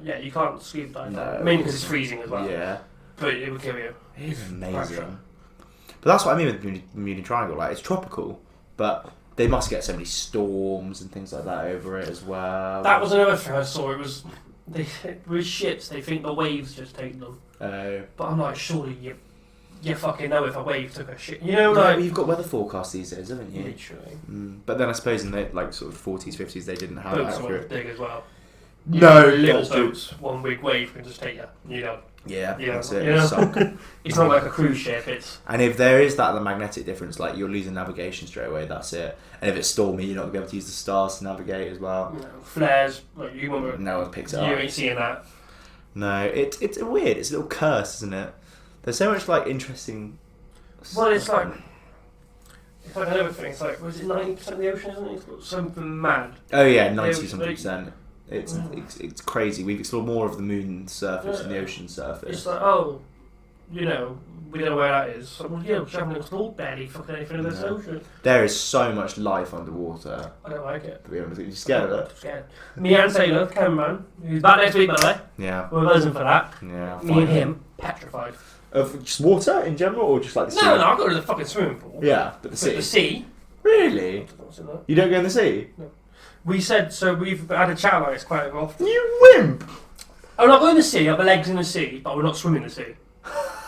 Speaker 1: Yeah, you can't scuba dive.
Speaker 2: No.
Speaker 1: Mainly because it's freezing as well.
Speaker 2: Yeah.
Speaker 1: But it would kill you.
Speaker 2: It's amazing.
Speaker 1: Pressure.
Speaker 2: But that's what I mean with Bermuda Triangle. Like, it's tropical, but they must get so many storms and things like that over it as well.
Speaker 1: That was another thing I saw. It was with ships. They think the waves just take them. But I'm like, surely you fucking know if a wave took a shit. You know, like
Speaker 2: you've got weather forecasts these days, haven't you?
Speaker 1: literally.
Speaker 2: But then I suppose in the like sort of 40s, 50s, they didn't have
Speaker 1: Boats
Speaker 2: that.
Speaker 1: weren't big as well.
Speaker 2: No,
Speaker 1: little
Speaker 2: that's true.
Speaker 1: boats. One big wave can just take you. You know.
Speaker 2: Yeah,
Speaker 1: Yeah,
Speaker 2: that's it.
Speaker 1: yeah.
Speaker 2: Sunk.
Speaker 1: It's not like a cruise ship. It's
Speaker 2: And if there is the magnetic difference, like you're losing navigation straight away, that's it. And if it's stormy, you're not going to be able to use the stars to navigate as well.
Speaker 1: flares. Like you remember.
Speaker 2: No one picks it
Speaker 1: You
Speaker 2: up.
Speaker 1: ain't seeing that.
Speaker 2: No, it's weird. It's a little curse, isn't it? There's so much like interesting.
Speaker 1: Well, it's like another thing. It's like, was it 90% of the ocean, isn't it? It's got something mad.
Speaker 2: Oh yeah,
Speaker 1: They
Speaker 2: 90-something%. It's crazy. We've explored more of the moon's surface than the ocean's surface.
Speaker 1: It's like, oh, you know, we don't know where that is. So, well, yeah, we haven't explored barely fucking anything in this
Speaker 2: No.
Speaker 1: ocean.
Speaker 2: There is so much life underwater.
Speaker 1: I don't like it.
Speaker 2: To be honest, are you scared of it?
Speaker 1: I'm scared. Me and Taylor, the cameraman, who's back next week, by the way.
Speaker 2: Yeah.
Speaker 1: We're buzzing for that.
Speaker 2: Yeah.
Speaker 1: Me and him, petrified.
Speaker 2: Of just water in general, or just like the sea?
Speaker 1: No, I'll go to the fucking swimming pool.
Speaker 2: Yeah, but the
Speaker 1: But
Speaker 2: sea.
Speaker 1: the sea.
Speaker 2: Really?
Speaker 1: What's in there?
Speaker 2: You don't go in the sea?
Speaker 1: We said, so we've had a chat like this quite often.
Speaker 2: You wimp!
Speaker 1: I'm not going in the sea, I've got legs in the sea, but we're not swimming in the sea.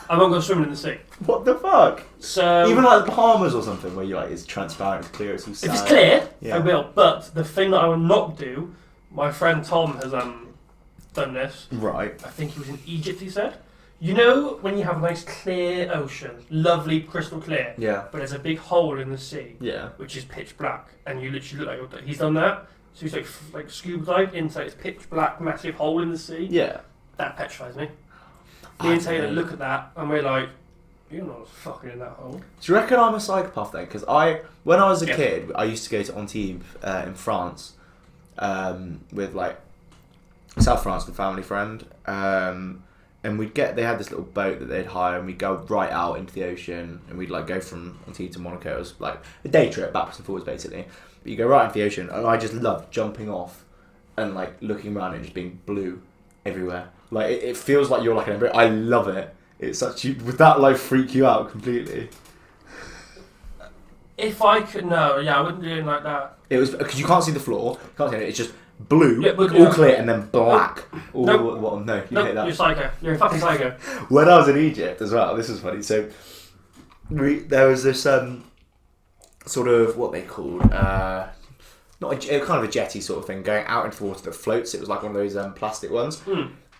Speaker 1: I won't go swimming in the sea.
Speaker 2: What the fuck?
Speaker 1: So
Speaker 2: Even like the Bahamas or something, where you like it's transparent, it's clear, it's all
Speaker 1: if it's
Speaker 2: sad.
Speaker 1: clear,
Speaker 2: Yeah.
Speaker 1: I will. But the thing that I will not do, my friend Tom has done this.
Speaker 2: Right.
Speaker 1: I think he was in Egypt. He said, you know, when you have a nice clear ocean, lovely crystal clear,
Speaker 2: Yeah.
Speaker 1: but there's a big hole in the sea,
Speaker 2: Yeah.
Speaker 1: which is pitch black, and you literally look like he's done that. So he's like scuba dive into this pitch black massive hole in the sea.
Speaker 2: Yeah.
Speaker 1: That petrifies me.
Speaker 2: I
Speaker 1: Me and
Speaker 2: don't
Speaker 1: Taylor
Speaker 2: know.
Speaker 1: look at that, and we're like, you're not fucking in that hole.
Speaker 2: Do you reckon I'm a psychopath then? Because when I was a
Speaker 1: Yeah.
Speaker 2: kid, I used to go to Antibes in France with like South France with a family friend, and they had this little boat that they'd hire, and we'd go right out into the ocean, and we'd like go from Antibes to Monaco. It was like a day trip backwards and forwards basically. But you go right into the ocean, and I just loved jumping off and like looking around and just being blue everywhere. Like it feels like you're like an. I love it. It's such. Would that like freak you out completely?
Speaker 1: If I could, no, yeah, I wouldn't do it like that.
Speaker 2: It was because you can't see the floor. You can't see it. It's just blue,
Speaker 1: Yeah, but-
Speaker 2: all clear, and then black. All
Speaker 1: Nope.
Speaker 2: at the bottom. No, you
Speaker 1: No,
Speaker 2: hate that.
Speaker 1: you're psycho. You're a fucking psycho.
Speaker 2: When I was in Egypt as well, this was funny. So there was this sort of what they called not a, kind of a jetty sort of thing going out into the water that floats. It was like one of those plastic ones,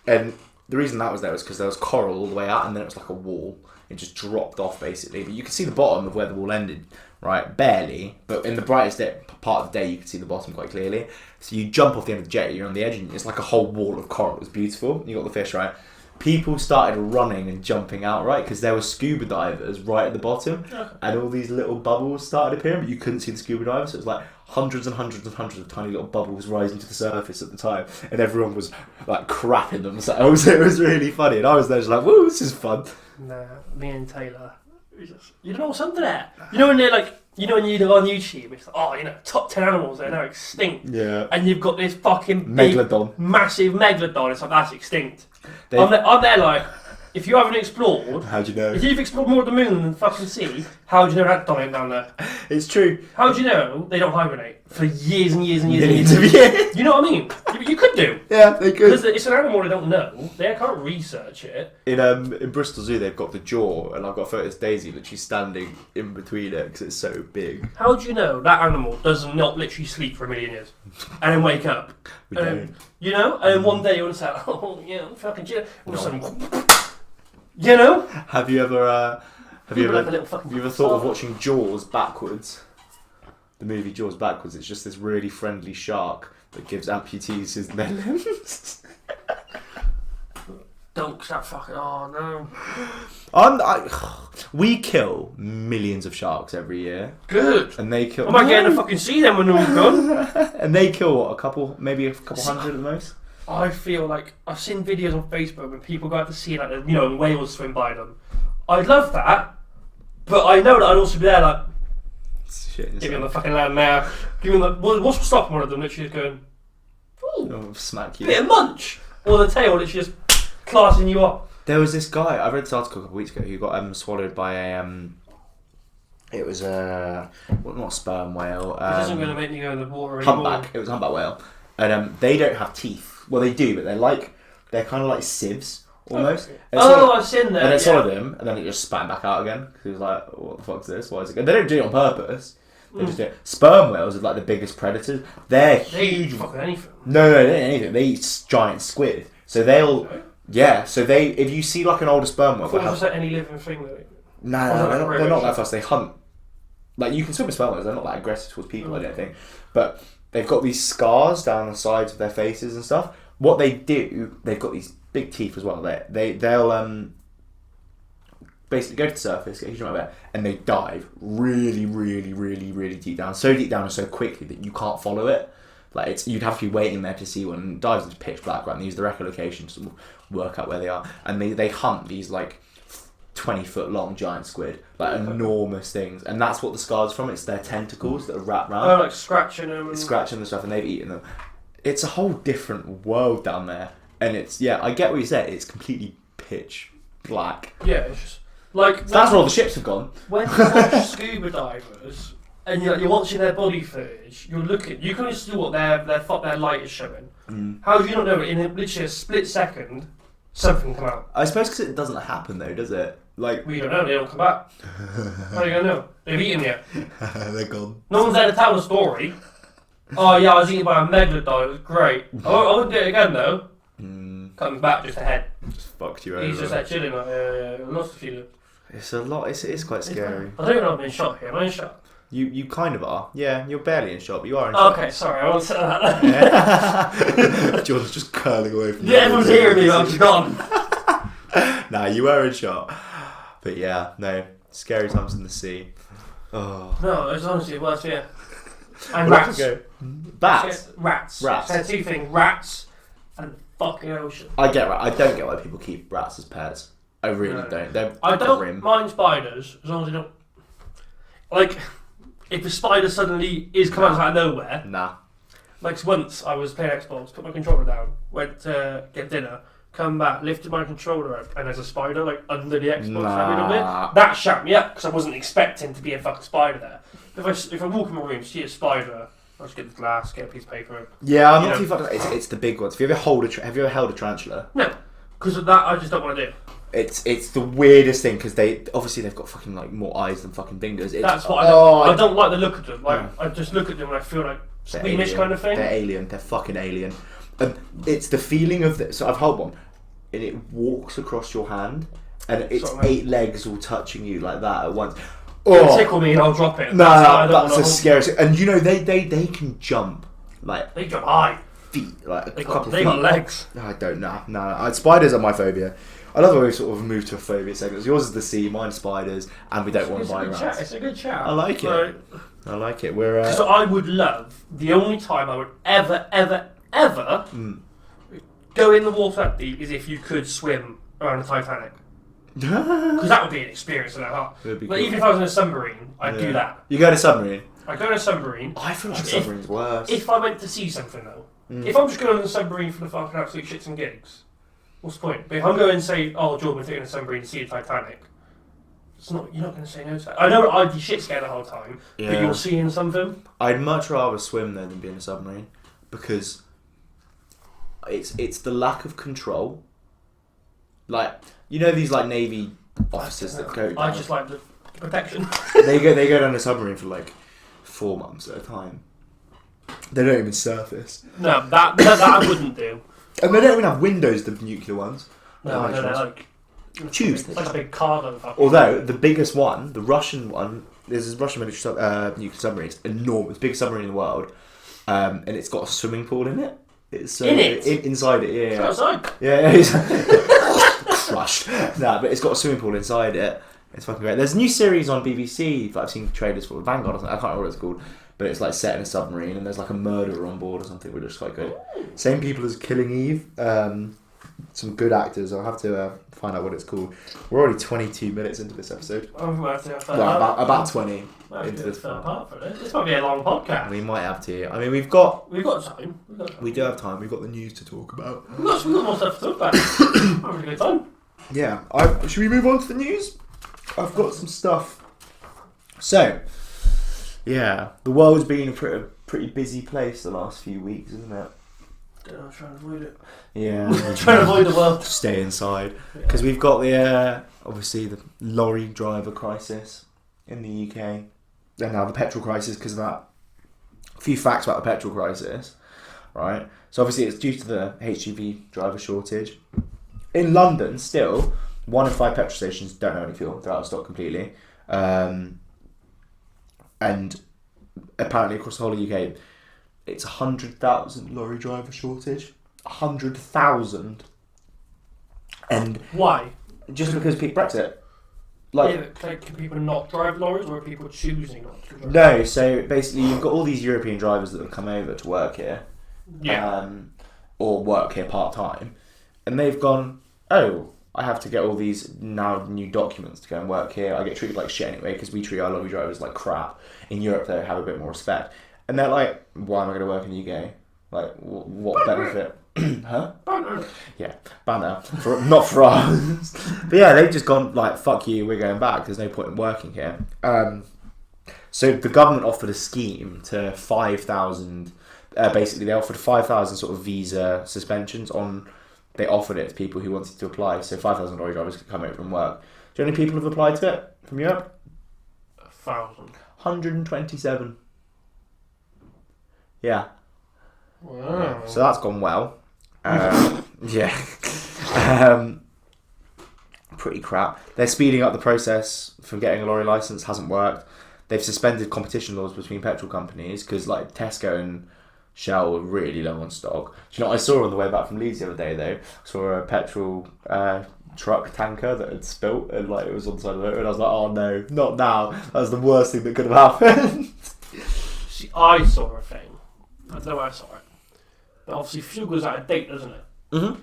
Speaker 2: and the reason that was there was because there was coral all the way out, and then it was like a wall. It just dropped off basically, but you could see the bottom of where the wall ended, right? Barely, but in the brightest part of the day, you could see the bottom quite clearly. So you jump off the end of the jetty, you're on the edge, and it's like a whole wall of coral. It was beautiful. You got the fish, right? People started running and jumping out, right? Because there were scuba divers right at the bottom, and all these little bubbles started appearing, but you couldn't see the scuba divers. So it was like hundreds and hundreds and hundreds of tiny little bubbles rising to the surface at the time, and everyone was like crapping themselves. It was really funny, and I was there just like, "Whoa, this is fun."
Speaker 1: Nah, me and Taylor, you don't know what's under there. You know when they're like, you know when you go on YouTube, it's like, oh, you know, top 10 animals, they're now extinct.
Speaker 2: Yeah.
Speaker 1: And you've got this fucking big,
Speaker 2: Megalodon.
Speaker 1: massive megalodon, it's like, that's extinct.
Speaker 2: They've-
Speaker 1: I'm there like, if you haven't explored,
Speaker 2: How do you know?
Speaker 1: if you've explored more of the moon than the fucking sea, how do you know that don't down there?
Speaker 2: It's true.
Speaker 1: How do you know they don't hibernate for years and years and years and
Speaker 2: Millions
Speaker 1: years?
Speaker 2: of years.
Speaker 1: You know what I mean? You could do.
Speaker 2: Yeah, they could.
Speaker 1: Because it's an animal they don't know. They can't research it.
Speaker 2: In Bristol Zoo, they've got the jaw, and I've got a photo of Daisy literally standing in between it because it's so big.
Speaker 1: How do you know that animal does not literally sleep for a million years and then wake up?
Speaker 2: We don't.
Speaker 1: You know? And then one day you're going to say, oh, yeah, fucking shit. All of a sudden, you know?
Speaker 2: Have you ever? Have you
Speaker 1: People
Speaker 2: ever?
Speaker 1: like a little fucking
Speaker 2: Have you ever thought of
Speaker 1: star.
Speaker 2: watching Jaws backwards? the movie Jaws backwards. It's just this really friendly shark that gives amputees their limbs.
Speaker 1: Don't stop fucking. Oh no.
Speaker 2: We kill millions of sharks every year.
Speaker 1: Good.
Speaker 2: And they kill.
Speaker 1: I might get to fucking see them when they're all gone.
Speaker 2: And they kill what, maybe a couple hundred at the most.
Speaker 1: I feel like I've seen videos on Facebook when people go out to see like whales swim by them. I'd love that, but I know that I'd also be there like,
Speaker 2: Shit,
Speaker 1: give me on the fucking land now. Give me the. What's stopping one of them? Literally just going, ooh,
Speaker 2: smack you.
Speaker 1: bit of munch, or the tail literally just classing you up.
Speaker 2: There was this guy, I read this article a couple of weeks ago, who got swallowed by a it was a not sperm whale.
Speaker 1: This isn't going to make me go in the water anymore.
Speaker 2: Humpback. It was a humpback whale, and they don't have teeth. Well, they do, but they're kind of like sieves almost.
Speaker 1: I've seen that.
Speaker 2: And it swallowed him, and then it just spat back out again. Because he was like, "What the fuck's this? Why is it?" Going? They don't do it on purpose. They just do it. Sperm whales are like the biggest predators. They're
Speaker 1: they
Speaker 2: huge.
Speaker 1: eat fucking anything.
Speaker 2: No, they don't eat anything. They eat giant squid. So they'll. Yeah, so if you see like an older sperm whale,
Speaker 1: was that any living thing though?
Speaker 2: No, they're not that fast. They hunt. Like you can swim with sperm whales. They're not that aggressive towards people. I don't think. But they've got these scars down the sides of their faces and stuff. What they do, they've got these big teeth as well. They'll basically go to the surface, get a huge amount of air, and they dive really, really, really, really deep down. So deep down and so quickly that you can't follow it. Like you'd have to be waiting there to see one. And dives into pitch black, right? And they use the echolocation to work out where they are. And they hunt these like 20-foot long giant squid, like enormous things. And that's what the scars from. It's their tentacles that are wrapped around.
Speaker 1: Oh, like scratching them.
Speaker 2: Scratching the stuff, and they've eaten them. It's a whole different world down there. And it's, I get what you said. It's completely pitch black.
Speaker 1: Yeah, it's just like...
Speaker 2: So that's where all the ships have gone.
Speaker 1: When you watch scuba divers, and you're watching their body footage, you can only see what their light is showing. How do you not know in literally a split second, something come out?
Speaker 2: I suppose because it doesn't happen though, does it? Like
Speaker 1: we don't know, they don't come back. How are you going to know? They've eaten yet.
Speaker 2: They're gone.
Speaker 1: No one's there to tell the story. Oh yeah, I was eaten by a megalodon, it was great. I wouldn't do it again though. Comes back just ahead.
Speaker 2: Just fucked you over.
Speaker 1: He's just there chilling like, yeah, lost a few.
Speaker 2: It's a lot, it's quite scary.
Speaker 1: I don't even know if I'm in shot here, am I in shot?
Speaker 2: You kind of are. Yeah, you're barely in shot, but you are in shot.
Speaker 1: Okay, sorry, I won't say that.
Speaker 2: Jordan's just curling away from
Speaker 1: yeah, everyone's hearing me, I'm just gone.
Speaker 2: Nah, you were in shot. But yeah, no, scary times in the sea. Oh.
Speaker 1: No, it's honestly worse, yeah. And rats.
Speaker 2: Bats?
Speaker 1: Rats.
Speaker 2: Rats.
Speaker 1: So two things, rats and fucking ocean.
Speaker 2: I don't get why people keep rats as pets. I really don't.
Speaker 1: I don't
Speaker 2: grim.
Speaker 1: mind spiders, as long as they don't... Like, if a spider suddenly is coming out of nowhere...
Speaker 2: Nah.
Speaker 1: Like once I was playing Xbox, put my controller down, went to get dinner, come back, lifted my controller up, and there's a spider like under the Xbox.
Speaker 2: Nah.
Speaker 1: That shut me up because I wasn't expecting to be a fucking spider there. If I walk in my room, see a spider, I'll just get the glass, get a piece of paper.
Speaker 2: Yeah, I'm not too fucked. It's the big ones. Have you ever held a tarantula?
Speaker 1: No, because of that I just don't want to do.
Speaker 2: It's the weirdest thing because they've got fucking like more eyes than fucking fingers.
Speaker 1: That's what I don't like the look of them. Like I just look at them and I feel like squeamish kind of thing.
Speaker 2: They're alien. They're fucking alien. And it's the feeling of so I've held one, and it walks across your hand, and it's 8 legs all touching you like that at once.
Speaker 1: It'll tickle me and I'll drop it.
Speaker 2: That's the scariest. And you know they can jump like
Speaker 1: they jump high
Speaker 2: feet like
Speaker 1: they
Speaker 2: couple
Speaker 1: they
Speaker 2: feet.
Speaker 1: got legs.
Speaker 2: I don't know. No. Spiders are my phobia. I love the way we've sort of moved to a phobia segment. Yours is the sea, mine's spiders, and we don't want to buy rats.
Speaker 1: It's a good chat.
Speaker 2: I like it.
Speaker 1: Right.
Speaker 2: I like it. We're.
Speaker 1: So I would love the only time I would ever go in the water that deep is if you could swim around the Titanic. Because that would be an experience in that heart. But cool. Even if I was in a submarine, I'd do that.
Speaker 2: You go to a submarine?
Speaker 1: I'd go in a submarine.
Speaker 2: I feel like a submarine's worse.
Speaker 1: If I went to see something though, if I'm just going on a submarine for the fucking absolute shits and gigs, what's the point? But if I'm going and say, oh, Jordan, we're taking a submarine to see the Titanic, you're not going to say no to that. I know I'd be shit scared the whole time, but you're seeing something.
Speaker 2: I'd much rather swim there than be in a submarine because it's the lack of control. Like, you know these like Navy officers that go down.
Speaker 1: I just like the protection.
Speaker 2: they go down a submarine for like 4 months at a time. They don't even surface.
Speaker 1: No, that I wouldn't do.
Speaker 2: And they don't even have windows, the nuclear ones.
Speaker 1: No, they're like
Speaker 2: tubes.
Speaker 1: It's like a big cargo.
Speaker 2: Although the biggest one, the Russian one, there's this Russian nuclear submarine. It's enormous, biggest submarine in the world, and it's got a swimming pool in it. It's
Speaker 1: in it?
Speaker 2: Inside it, yeah.
Speaker 1: It's outside.
Speaker 2: Yeah, it's crushed. Nah, but it's got a swimming pool inside it. It's fucking great. There's a new series on BBC that I've seen trailers for, Vanguard or something. I can't remember what it's called, but it's like set in a submarine and there's like a murderer on board or something, which is quite good. Same people as Killing Eve. Some good actors. I'll have to find out what it's called. We're already 22 minutes into this episode. About 20 into this.
Speaker 1: This might be a long podcast.
Speaker 2: We might have to. I mean, we've got
Speaker 1: time.
Speaker 2: We do have time. We've got the news to talk about.
Speaker 1: We've got more stuff to talk about. Having a good time.
Speaker 2: Yeah. Should we move on to the news? I've got some stuff. So, yeah, the world's been a pretty busy place the last few weeks, isn't it?
Speaker 1: I'm trying to avoid it.
Speaker 2: Yeah.
Speaker 1: I'm trying to avoid the world.
Speaker 2: Stay inside. Because we've got obviously the lorry driver crisis in the UK. And now the petrol crisis because of that. A few facts about the petrol crisis, right? So obviously it's due to the HGV driver shortage. In London, still, 1 in 5 petrol stations don't have any fuel. They're out of stock completely. And apparently across the whole of the UK, it's 100,000 lorry driver shortage. 100,000. And
Speaker 1: why?
Speaker 2: Just because Brexit.
Speaker 1: Can people not drive lorries, or are people choosing not to drive?
Speaker 2: No, so basically you've got all these European drivers that have come over to work here.
Speaker 1: Yeah.
Speaker 2: Or work here part-time. And they've gone, oh, I have to get all these now new documents to go and work here. I get treated like shit anyway because we treat our lorry drivers like crap. In Europe, they have a bit more respect. And they're like, why am I going to work in the UK? Like, what benefit? Huh? Yeah, banner. Not for us. But yeah, they've just gone, like, fuck you, we're going back. There's no point in working here. So the government offered a scheme to 5,000... basically, they offered 5,000 sort of visa suspensions on... They offered it to people who wanted to apply. So 5,000 lorry drivers could come over and work. Do you know how many people have applied to it from Europe?
Speaker 1: 1,000.
Speaker 2: 127. Yeah.
Speaker 1: Wow.
Speaker 2: So that's gone well. Yeah. Pretty crap. They're speeding up the process for getting a lorry license. Hasn't worked. They've suspended competition laws between petrol companies because like Tesco and Shell were really low on stock. Do you know what I saw on the way back from Leeds the other day though? I saw a petrol truck tanker that had spilt and like it was on the side of the road and I was like, oh no, not now. That was the worst thing that could have happened.
Speaker 1: See, I saw a thing. I don't know where I saw it. But obviously fuel goes out of date, doesn't it?
Speaker 2: Mm-hmm.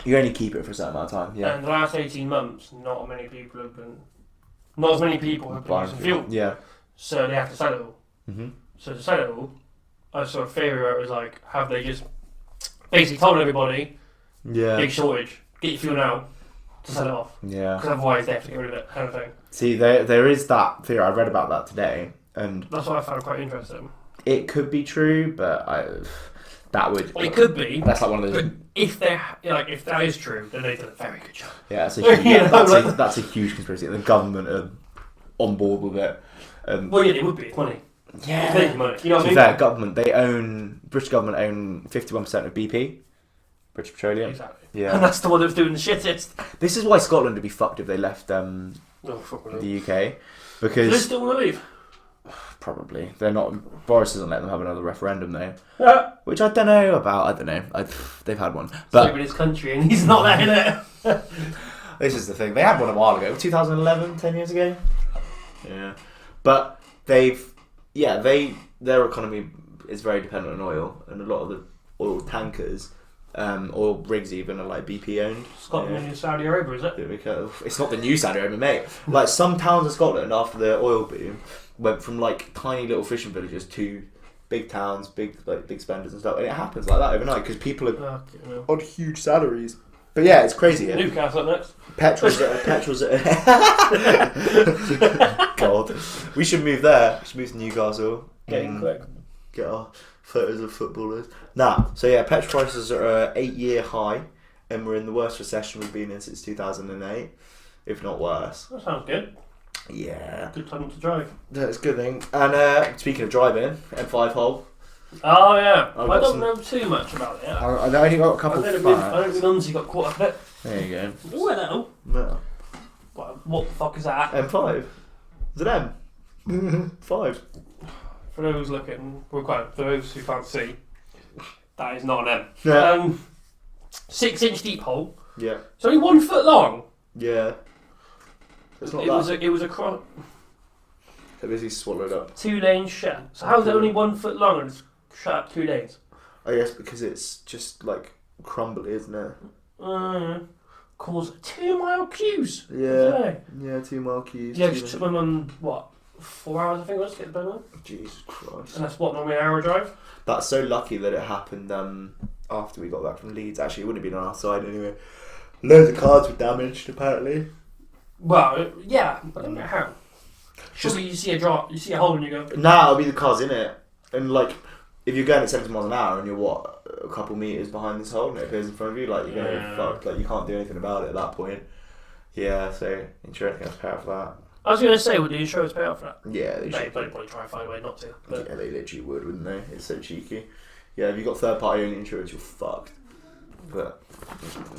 Speaker 2: You only keep it for a certain amount of time, yeah.
Speaker 1: And the last 18 months, not as many people have been using fuel.
Speaker 2: Yeah.
Speaker 1: So they have to sell it all.
Speaker 2: Mm-hmm.
Speaker 1: So to sell it all, I saw a theory where it was like, have they just basically told everybody, big shortage, get your fuel now to sell it off.
Speaker 2: Yeah.
Speaker 1: Because otherwise they have to get rid of it, kind of thing.
Speaker 2: See, there is that theory. I read about that today, and
Speaker 1: that's what I found quite interesting.
Speaker 2: It could be true, but it
Speaker 1: could be.
Speaker 2: That's like one of those.
Speaker 1: But if that is true, then they did a very good job.
Speaker 2: Yeah, that's a huge conspiracy. The government are on board with it.
Speaker 1: Well, yeah, they would be. It's money.
Speaker 2: Yeah,
Speaker 1: it's money. You know what I mean?
Speaker 2: Fair, British government own 51% of BP, British Petroleum.
Speaker 1: Exactly.
Speaker 2: Yeah,
Speaker 1: and that's the one that's doing the shittest.
Speaker 2: This is why Scotland would be fucked if they left the UK, because
Speaker 1: do they still want to leave?
Speaker 2: Probably. They're not. Boris doesn't let them have another referendum though.
Speaker 1: Yeah.
Speaker 2: Which I don't know about. I don't know. They've had one. But
Speaker 1: in his country and he's not there in it.
Speaker 2: This is the thing. They had one a while ago. 2011, 10 years ago. Yeah. But their economy is very dependent on oil, and a lot of the oil tankers, oil rigs even, are like BP owned.
Speaker 1: Scotland and Saudi Arabia, is it?
Speaker 2: It's not the new Saudi Arabia, mate. Like some towns in Scotland after the oil boom went from like tiny little fishing villages to big towns, big spenders and stuff, and it happens like that overnight because people are on huge salaries. But yeah, it's crazy. Yeah.
Speaker 1: Newcastle up next.
Speaker 2: Petrol's God, we should move there. We should move to Newcastle.
Speaker 1: Getting quick.
Speaker 2: Get our photos of footballers. So yeah, petrol prices are at an 8-year high, and we're in the worst recession we've been in since 2008, if not worse.
Speaker 1: That sounds good.
Speaker 2: Yeah.
Speaker 1: Good time to drive.
Speaker 2: That's a good thing. And speaking of driving, M5 hole.
Speaker 1: Oh yeah. I don't know too much about it.
Speaker 2: I only got a couple of facts.
Speaker 1: I don't think Mumsy got caught up in it.
Speaker 2: There you go.
Speaker 1: Oh, hello.
Speaker 2: No.
Speaker 1: What the fuck is that?
Speaker 2: M5. Is it M? 5.
Speaker 1: For those looking, for those who can't see, that is not an M.
Speaker 2: Yeah.
Speaker 1: 6-inch deep hole.
Speaker 2: Yeah.
Speaker 1: It's only 1 foot long.
Speaker 2: Yeah. It's not
Speaker 1: It was a cross.
Speaker 2: It basically swallowed up.
Speaker 1: 2-lane shut. So how's it only 1 foot long and it's shut up 2 lanes?
Speaker 2: I guess because it's just like crumbly, isn't it?
Speaker 1: Cause 2 mile queues.
Speaker 2: Yeah. Yeah, 2 mile queues.
Speaker 1: Yeah, just took them on what? 4 hours I think it was to get the done.
Speaker 2: Jesus Christ.
Speaker 1: And that's what, normally an hour drive?
Speaker 2: That's so lucky that it happened after we got back from Leeds. Actually, it wouldn't have been on our side anyway. Loads of cars were damaged, apparently.
Speaker 1: Well, yeah, but I don't know how. Surely you see a drop, you see a hole and you go...
Speaker 2: Nah, it'll be the cars in it. And like, if you're going at 70 miles an hour and you're a couple metres behind this hole and it appears in front of you, like, you're going to get fucked. Like, you can't do anything about it at that point. Yeah, so insurance going to pay out for that.
Speaker 1: I was going to say, would the insurance pay out for that?
Speaker 2: Yeah, they should.
Speaker 1: They'd probably try to find a way not to. But...
Speaker 2: Yeah, they literally would, wouldn't they? It's so cheeky. Yeah, if you've got third party only insurance, you're fucked. But,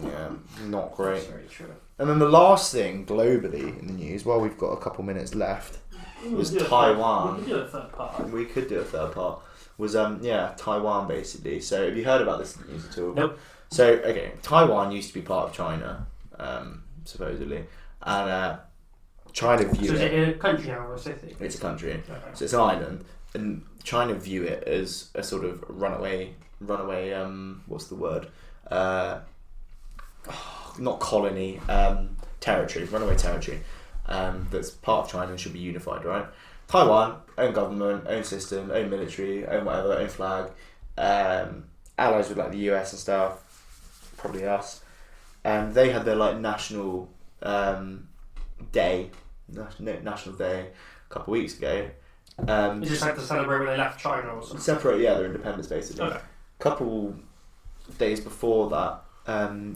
Speaker 2: yeah, not great.
Speaker 1: That's very true.
Speaker 2: And then the last thing globally in the news, while we've got a couple minutes left, was Taiwan.
Speaker 1: We could do a third part.
Speaker 2: We could do a third part. Was Taiwan basically. So have you heard about this news at all?
Speaker 1: Nope.
Speaker 2: So okay, Taiwan used to be part of China, supposedly, and China view
Speaker 1: So is
Speaker 2: it.
Speaker 1: it a country now or a city?
Speaker 2: It's a country,
Speaker 1: Okay.
Speaker 2: so it's an island, and China view it as a sort of runaway. What's the word? Not colony. Territory. Runaway territory. That's part of China and should be unified, right? Taiwan, own government, own system, own military, own whatever, own flag, allies with like the US and stuff, probably us. They had their like national day a couple of weeks ago.
Speaker 1: Is this like to celebrate when they left China or something?
Speaker 2: Separate, yeah, their independence basically.
Speaker 1: Okay.
Speaker 2: A couple days before that,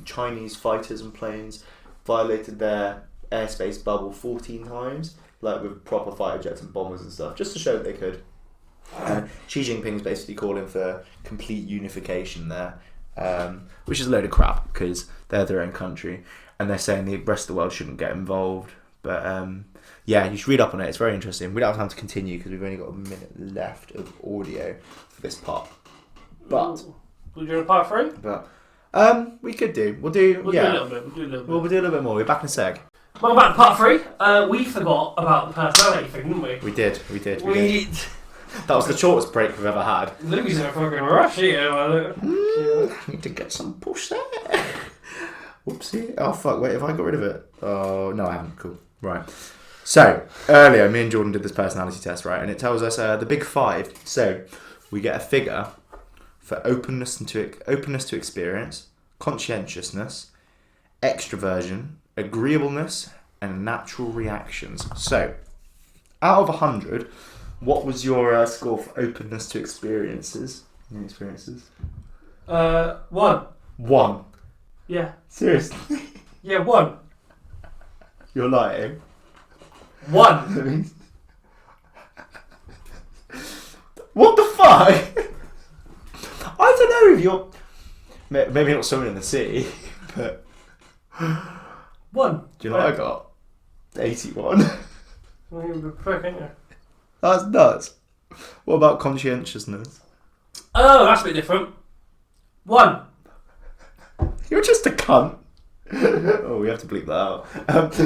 Speaker 2: Chinese fighters and planes violated their airspace bubble 14 times, like with proper fighter jets and bombers and stuff, just to show that they could. Xi Jinping's basically calling for complete unification there, which is a load of crap because they're their own country and they're saying the rest of the world shouldn't get involved. But yeah, you should read up on it. It's very interesting. We don't have time to continue because we've only got a minute left of audio for this part. But
Speaker 1: we'll do a part 3?
Speaker 2: But we could do. We'll do a little bit. We'll do a little bit more. We're back in a sec.
Speaker 1: Well, back to part 3. We forgot about the personality thing, didn't we?
Speaker 2: We did. That was the shortest break we've ever had.
Speaker 1: Louis in a fucking rush here.
Speaker 2: Need to get some push there. Whoopsie. Oh fuck, wait, have I got rid of it? Oh, no I haven't. Cool. Right. So, earlier me and Jordan did this personality test, right? And it tells us the big 5. So, we get a figure for openness to experience, conscientiousness, extroversion, agreeableness, and natural reactions. So, out of 100, what was your score for openness to experiences?
Speaker 1: 1.
Speaker 2: 1.
Speaker 1: Yeah.
Speaker 2: Seriously?
Speaker 1: Yeah, 1.
Speaker 2: You're lying.
Speaker 1: 1.
Speaker 2: What the fuck? I don't know if you're... Maybe not someone in the city, but...
Speaker 1: 1.
Speaker 2: Do you know what I got? 81.
Speaker 1: Well, you're a prick, ain't you?
Speaker 2: That's nuts. What about conscientiousness?
Speaker 1: Oh, that's a bit different. 1.
Speaker 2: You're just a cunt. Oh, we have to bleep that out.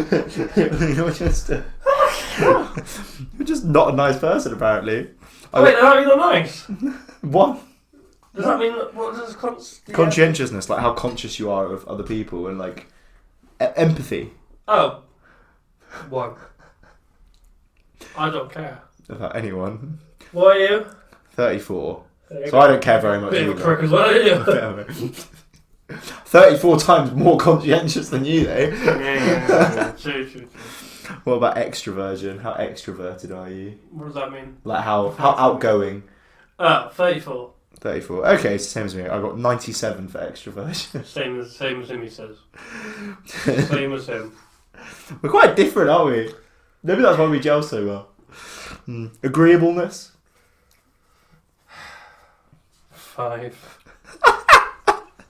Speaker 2: You're just not a nice person, apparently.
Speaker 1: Wait, does that mean not nice?
Speaker 2: 1.
Speaker 1: Does that mean what does
Speaker 2: Conscientiousness, like how conscious you are of other people and like empathy.
Speaker 1: Oh. 1. I don't care.
Speaker 2: About anyone.
Speaker 1: What are you?
Speaker 2: 34. So I don't care very much
Speaker 1: Bit of a
Speaker 2: either.
Speaker 1: prick as well, aren't you?
Speaker 2: 34 times more conscientious than you, though.
Speaker 1: Yeah. True.
Speaker 2: What about extroversion? How extroverted are you?
Speaker 1: What does that mean?
Speaker 2: Like how outgoing?
Speaker 1: 34.
Speaker 2: 34. Okay, it's the same as me. I got 97 for extroversion.
Speaker 1: Same as him, he says. Same as him.
Speaker 2: We're quite different, aren't we? Maybe that's why we gel so well. Agreeableness?
Speaker 1: 5.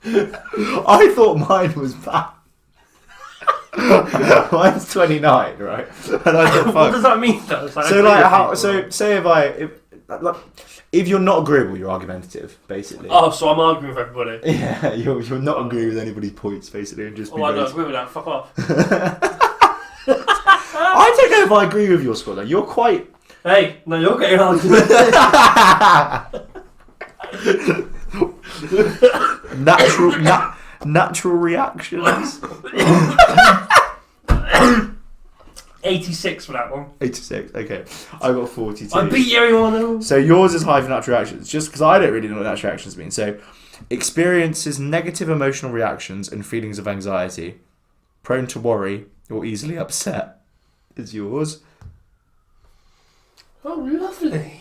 Speaker 2: I thought mine was bad. Mine's 29, right? And I said,
Speaker 1: What
Speaker 2: fuck.
Speaker 1: does that mean though? It's like,
Speaker 2: So
Speaker 1: I
Speaker 2: like,
Speaker 1: agree with
Speaker 2: how?
Speaker 1: people.
Speaker 2: So say if you're not agreeable, you're argumentative, basically.
Speaker 1: Oh, so I'm arguing with everybody.
Speaker 2: Yeah, you're not agreeing with anybody's points, basically, and just be
Speaker 1: Oh, I
Speaker 2: very-
Speaker 1: don't agree with that. Fuck off.
Speaker 2: I don't know if I agree with your score though. You're quite.
Speaker 1: Hey, no, you're getting argument.
Speaker 2: natural reactions.
Speaker 1: 86 for that one.
Speaker 2: 86. Okay, I got 42.
Speaker 1: I beat everyone else.
Speaker 2: So yours is high for natural reactions, just because I don't really know what natural reactions mean. So, experiences negative emotional reactions and feelings of anxiety, prone to worry or easily upset, is yours.
Speaker 1: Oh, lovely.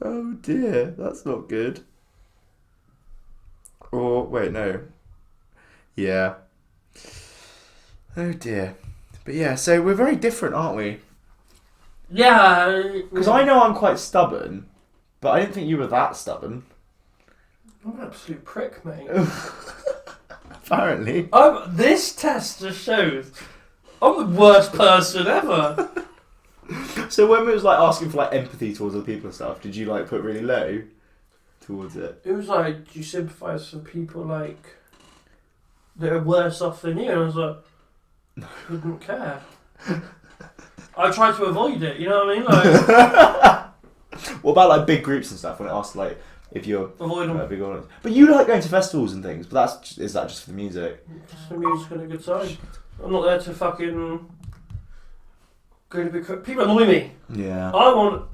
Speaker 2: Oh dear, that's not good. Or wait, no. Yeah. Oh dear. But yeah, so we're very different, aren't we?
Speaker 1: Yeah.
Speaker 2: Because I know I'm quite stubborn, but I didn't think you were that stubborn.
Speaker 1: I'm an absolute prick, mate.
Speaker 2: Apparently.
Speaker 1: This test just shows I'm the worst person ever.
Speaker 2: So when we was like asking for like empathy towards other people and stuff, did you like put really low towards it?
Speaker 1: It was like, do you sympathise with people like that are worse off than you? And I was like, I couldn't care. I tried to avoid it, you know what I mean? Like,
Speaker 2: What about like big groups and stuff when it asks like if you're
Speaker 1: avoid them.
Speaker 2: a big audience? But you like going to festivals and things, but is that just for the music?
Speaker 1: Just the music and a good time. I'm not there to fucking go to big. People annoy me.
Speaker 2: Yeah.
Speaker 1: I want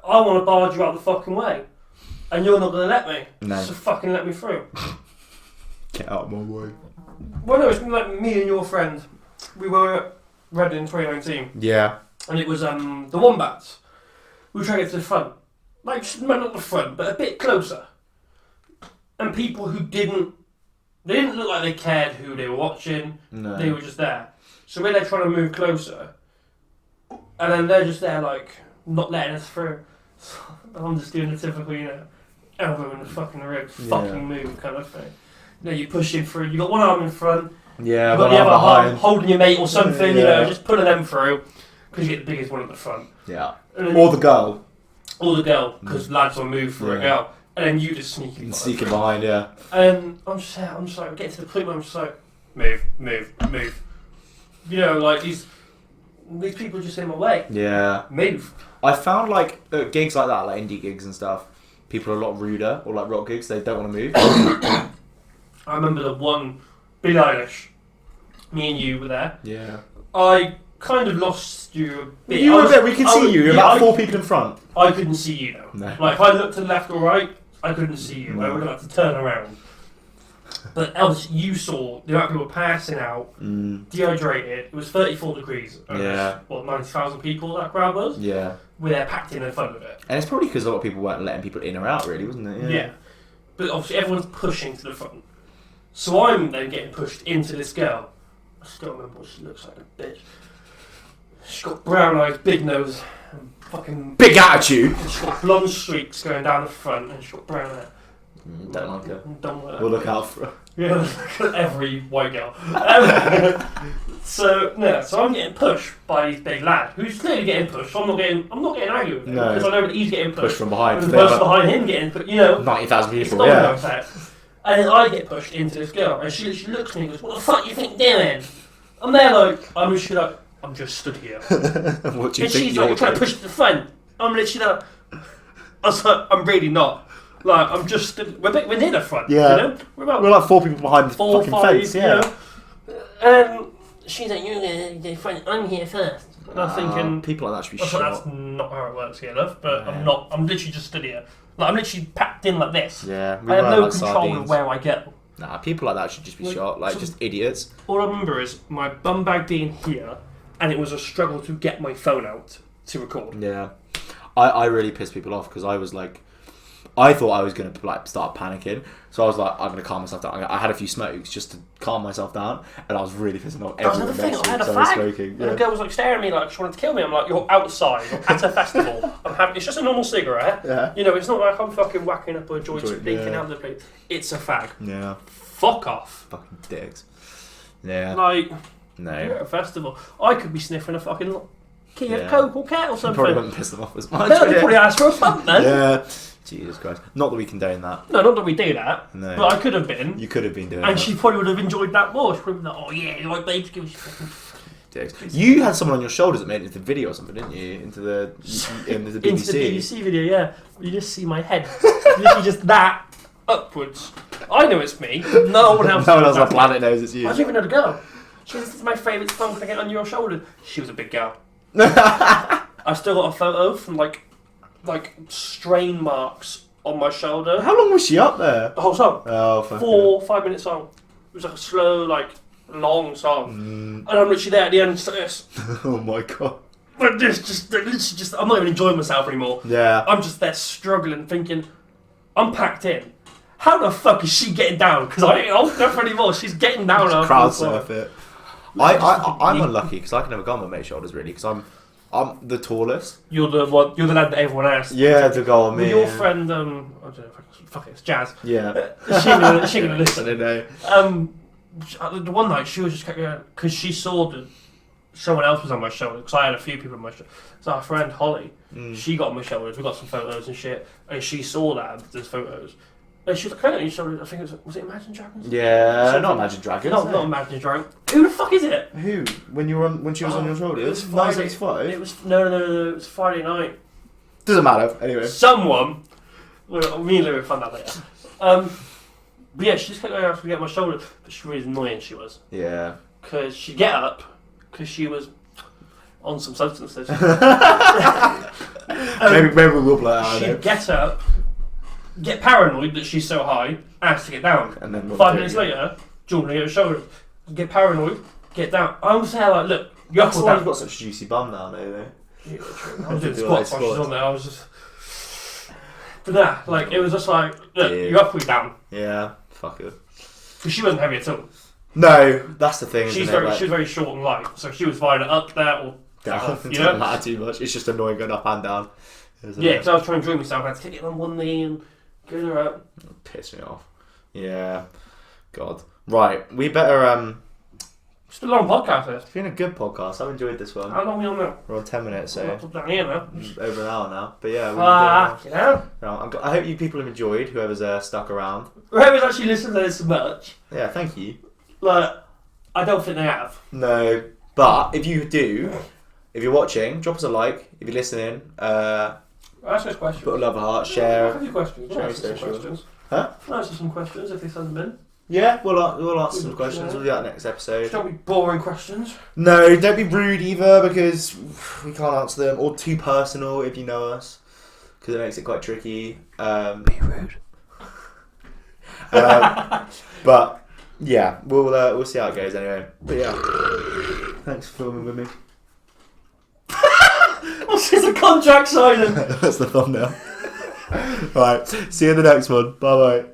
Speaker 1: to barge you out the fucking way, and you're not gonna let me.
Speaker 2: No.
Speaker 1: So fucking let me through.
Speaker 2: Get out of my way.
Speaker 1: Well, no, it's been like me and your friend. We were at Reading in 2019,
Speaker 2: Yeah.
Speaker 1: and it was the Wombats. We were trying to get to the front, like not the front, but a bit closer. And people who didn't look like they cared who they were watching.
Speaker 2: No.
Speaker 1: They were just there. So we're there trying to move closer, and then they're just there like not letting us through. I'm just doing the typical, elbow in the fucking ribs,
Speaker 2: Yeah.
Speaker 1: fucking move kind of thing. You're pushing through. You got one arm in front.
Speaker 2: Yeah,
Speaker 1: You got
Speaker 2: but
Speaker 1: the
Speaker 2: I'm
Speaker 1: other arm
Speaker 2: behind.
Speaker 1: holding your mate or something.
Speaker 2: Yeah.
Speaker 1: Just pulling them through because you get the biggest one at the front.
Speaker 2: Yeah.
Speaker 1: And then
Speaker 2: Or the girl.
Speaker 1: or the girl because lads will move for a
Speaker 2: Yeah.
Speaker 1: girl, and then you just sneaking.
Speaker 2: You sneaking behind, yeah.
Speaker 1: And I'm just like, getting to the point where I'm just like, move. Like these people are just in my way.
Speaker 2: Yeah.
Speaker 1: Move.
Speaker 2: I found like at gigs like that, like indie gigs and stuff, people are a lot ruder, or like rock gigs, they don't want to move.
Speaker 1: I remember the one, Billie Eilish, me and you were there.
Speaker 2: Yeah.
Speaker 1: I kind of lost you a bit.
Speaker 2: You were there, we could see you, you're about 4 people in front.
Speaker 1: I couldn't see you though.
Speaker 2: No.
Speaker 1: Like if I looked to the left or right, I couldn't see you. I
Speaker 2: No.
Speaker 1: would have had to turn around. But else, you saw the amount of people passing out, dehydrated. It was 34 degrees.
Speaker 2: Yeah.
Speaker 1: 90,000 people that crowd was.
Speaker 2: Yeah.
Speaker 1: We're there packed in front of it.
Speaker 2: And it's probably because a lot of people weren't letting people in or out, really, wasn't it?
Speaker 1: Yeah. But obviously everyone's pushing to the front. So I'm then getting pushed into this girl. I still remember what she looks like, a bitch. She's got brown eyes, big nose, and fucking...
Speaker 2: Big attitude!
Speaker 1: And she's got blonde streaks going down the front, and she's got brown hair.
Speaker 2: Don't like her.
Speaker 1: Don't like her.
Speaker 2: We'll look out for her.
Speaker 1: Yeah, every white girl. So I'm getting pushed by this big lad who's clearly getting pushed. So I'm not getting angry with him
Speaker 2: No.
Speaker 1: because I know that he's getting
Speaker 2: Push
Speaker 1: pushed.
Speaker 2: from behind.
Speaker 1: And the person behind him getting pushed,
Speaker 2: 90,000
Speaker 1: it's
Speaker 2: people,
Speaker 1: domino
Speaker 2: yeah.
Speaker 1: effect. And then I get pushed into this girl, and she looks at me and goes, "What the fuck you think you're doing?" I'm there like, I'm just stood here.
Speaker 2: What do you
Speaker 1: And
Speaker 2: think
Speaker 1: she's
Speaker 2: you're
Speaker 1: like, trying to push to the front. I'm literally like, I was like, I'm really not. Like, I'm just, we're near the front,
Speaker 2: Yeah.
Speaker 1: We're about
Speaker 2: We're like 4 people behind the
Speaker 1: 4 or
Speaker 2: fucking
Speaker 1: 5,
Speaker 2: fence, yeah.
Speaker 1: And she's like, you're going to the front, I'm here first. And I'm thinking,
Speaker 2: people like that should be
Speaker 1: I thought
Speaker 2: shot.
Speaker 1: that's not how it works here, love, but
Speaker 2: Yeah.
Speaker 1: I'm not. I'm literally just stood here. Like, I'm literally packed in like this.
Speaker 2: Yeah, we
Speaker 1: I have
Speaker 2: were
Speaker 1: no
Speaker 2: like
Speaker 1: control
Speaker 2: sardines.
Speaker 1: of where I go.
Speaker 2: Nah, people like that should just be
Speaker 1: Like,
Speaker 2: shot, like
Speaker 1: so-
Speaker 2: just idiots.
Speaker 1: All I remember is my bum bag being here, and it was a struggle to get my phone out to record.
Speaker 2: Yeah, I really pissed people off because I was like, I thought I was gonna like start panicking, so I was like, I'm gonna calm myself down. I had a few smokes just to calm myself down, and I was really pissing off
Speaker 1: That was
Speaker 2: everyone
Speaker 1: another thing.
Speaker 2: next
Speaker 1: I
Speaker 2: to
Speaker 1: had
Speaker 2: me
Speaker 1: a
Speaker 2: because I was
Speaker 1: fag,
Speaker 2: smoking.
Speaker 1: and the
Speaker 2: Yeah.
Speaker 1: girl was like staring at me like she wanted to kill me. I'm like, you're outside, you're at a festival. I'm having. It's just a normal cigarette.
Speaker 2: Yeah.
Speaker 1: It's not like I'm fucking whacking up a joint,
Speaker 2: Joint,
Speaker 1: blinking
Speaker 2: yeah.
Speaker 1: out the place. It's a fag.
Speaker 2: Yeah.
Speaker 1: fuck off.
Speaker 2: Fucking dicks. Yeah.
Speaker 1: Like,
Speaker 2: No.
Speaker 1: you're at a festival. I could be sniffing a fucking King
Speaker 2: Yeah.
Speaker 1: of Coke or cat or
Speaker 2: You
Speaker 1: something.
Speaker 2: probably wouldn't piss them off as much.
Speaker 1: They'd probably ask for a bump then.
Speaker 2: Yeah. Jesus Christ. Not that we condone that.
Speaker 1: No, not that we do that.
Speaker 2: No.
Speaker 1: But I could have been.
Speaker 2: You could have been doing
Speaker 1: And
Speaker 2: that.
Speaker 1: she probably would have enjoyed that more. She probably would have been like, oh yeah, like babes, give us fucking.
Speaker 2: Dicks. You had someone on your shoulders that made it into the video or something, didn't you? Into the BBC.
Speaker 1: Into the BBC video, yeah. You just see my head. Literally just that upwards. I know it's me. No one else.
Speaker 2: No one else on
Speaker 1: knows
Speaker 2: the
Speaker 1: that.
Speaker 2: planet knows it's
Speaker 1: I
Speaker 2: you.
Speaker 1: don't even know the girl. She was, "This is my favourite song. Can I get on your shoulder?" She was a big girl. I still got a photo from like strain marks on my shoulder.
Speaker 2: How long was she up there?
Speaker 1: The whole song.
Speaker 2: Oh, fuck.
Speaker 1: 5 minute song. It was like a slow, like long song. And I'm literally there at the end, just like this.
Speaker 2: Oh my god.
Speaker 1: Like this, literally just. I'm not even enjoying myself anymore.
Speaker 2: Yeah.
Speaker 1: I'm just there struggling, thinking, I'm packed in. How the fuck is she getting down? Because I ain't old enough anymore. She's getting down.
Speaker 2: Just
Speaker 1: after
Speaker 2: crowd
Speaker 1: the song.
Speaker 2: surf it. I'm unlucky because I can never go on my mate's shoulders really because I'm the tallest.
Speaker 1: You're the one. You're the lad that everyone asked.
Speaker 2: Yeah, to go on me.
Speaker 1: Well, your friend, I don't know. Fuck it, it's Jazz.
Speaker 2: Yeah.
Speaker 1: She gonna
Speaker 2: I
Speaker 1: listen.
Speaker 2: don't know.
Speaker 1: The one night she was just because she saw that someone else was on my shoulder because I had a few people on my shoulder. So our friend Holly, she got on my shoulders. We got some photos and shit, and she saw that there's photos. And she was like, "Hey, you showed I think was it Imagine Dragons?
Speaker 2: Yeah,
Speaker 1: Something.
Speaker 2: not Imagine Dragons.
Speaker 1: No, not Imagine Dragons. Who the fuck is it?
Speaker 2: Who? When you were on? When she was on your
Speaker 1: It
Speaker 2: shoulders?
Speaker 1: was Friday.
Speaker 2: 965.
Speaker 1: It was no. It was Friday night.
Speaker 2: Doesn't matter. Anyway.
Speaker 1: Someone. Well, me and Lou will find out later. But yeah, she just kept going after me get my shoulder, but she was annoying. She was
Speaker 2: Yeah.
Speaker 1: because she'd get up because she was on some substances.
Speaker 2: Maybe we'll play it out.
Speaker 1: She'd get up, get paranoid that she's so high, ask to get down.
Speaker 2: And then
Speaker 1: 5 minutes later, Jordan get her shoulder, get paranoid, get down. I was there like, look, you're up
Speaker 2: That's
Speaker 1: or
Speaker 2: why
Speaker 1: down.
Speaker 2: you've got such a juicy bum now, maybe.
Speaker 1: Yeah, true. I was doing squats while she's on there. I was just. But nah, like it was just like, look, you're up or you're down.
Speaker 2: Yeah. Fuck it.
Speaker 1: Because she wasn't heavy at all.
Speaker 2: No, that's the thing.
Speaker 1: She was
Speaker 2: isn't it?
Speaker 1: very short and light, so she was either up there or
Speaker 2: down.
Speaker 1: off,
Speaker 2: It
Speaker 1: you
Speaker 2: doesn't
Speaker 1: know?
Speaker 2: matter too much. It's just annoying going up and down. Isn't
Speaker 1: Yeah,
Speaker 2: it?
Speaker 1: because I was trying to join myself. I had to kick it on one knee and get her up.
Speaker 2: Piss me off. Yeah. God. Right. We better.
Speaker 1: It's been a long podcast. This.
Speaker 2: It's been a good podcast. I've enjoyed this one.
Speaker 1: How long are we on now?
Speaker 2: We're on 10 minutes,
Speaker 1: I'm
Speaker 2: so
Speaker 1: not down here now.
Speaker 2: over an hour now. But yeah.
Speaker 1: You know?
Speaker 2: I hope you people have enjoyed. Whoever's stuck around.
Speaker 1: Whoever's actually listened to this much,
Speaker 2: Yeah. Thank you.
Speaker 1: like, I don't think they have.
Speaker 2: No, but if you do, if you're watching, drop us a like. If you're listening,
Speaker 1: Ask us questions.
Speaker 2: put a love a heart,
Speaker 1: Ask
Speaker 2: share.
Speaker 1: us questions.
Speaker 2: Share
Speaker 1: Ask us some
Speaker 2: social.
Speaker 1: questions.
Speaker 2: Huh?
Speaker 1: Ask us some questions if they send them in.
Speaker 2: Yeah, we'll answer some questions. We'll do that next episode.
Speaker 1: Don't be boring questions.
Speaker 2: No, don't be rude either because we can't answer them, or too personal if you know us, because it makes it quite tricky. Be rude. But yeah, we'll see how it goes anyway. But yeah, thanks for filming with me.
Speaker 1: What's this, a contract signing?
Speaker 2: That's the thumbnail. Right, see you in the next one. Bye bye.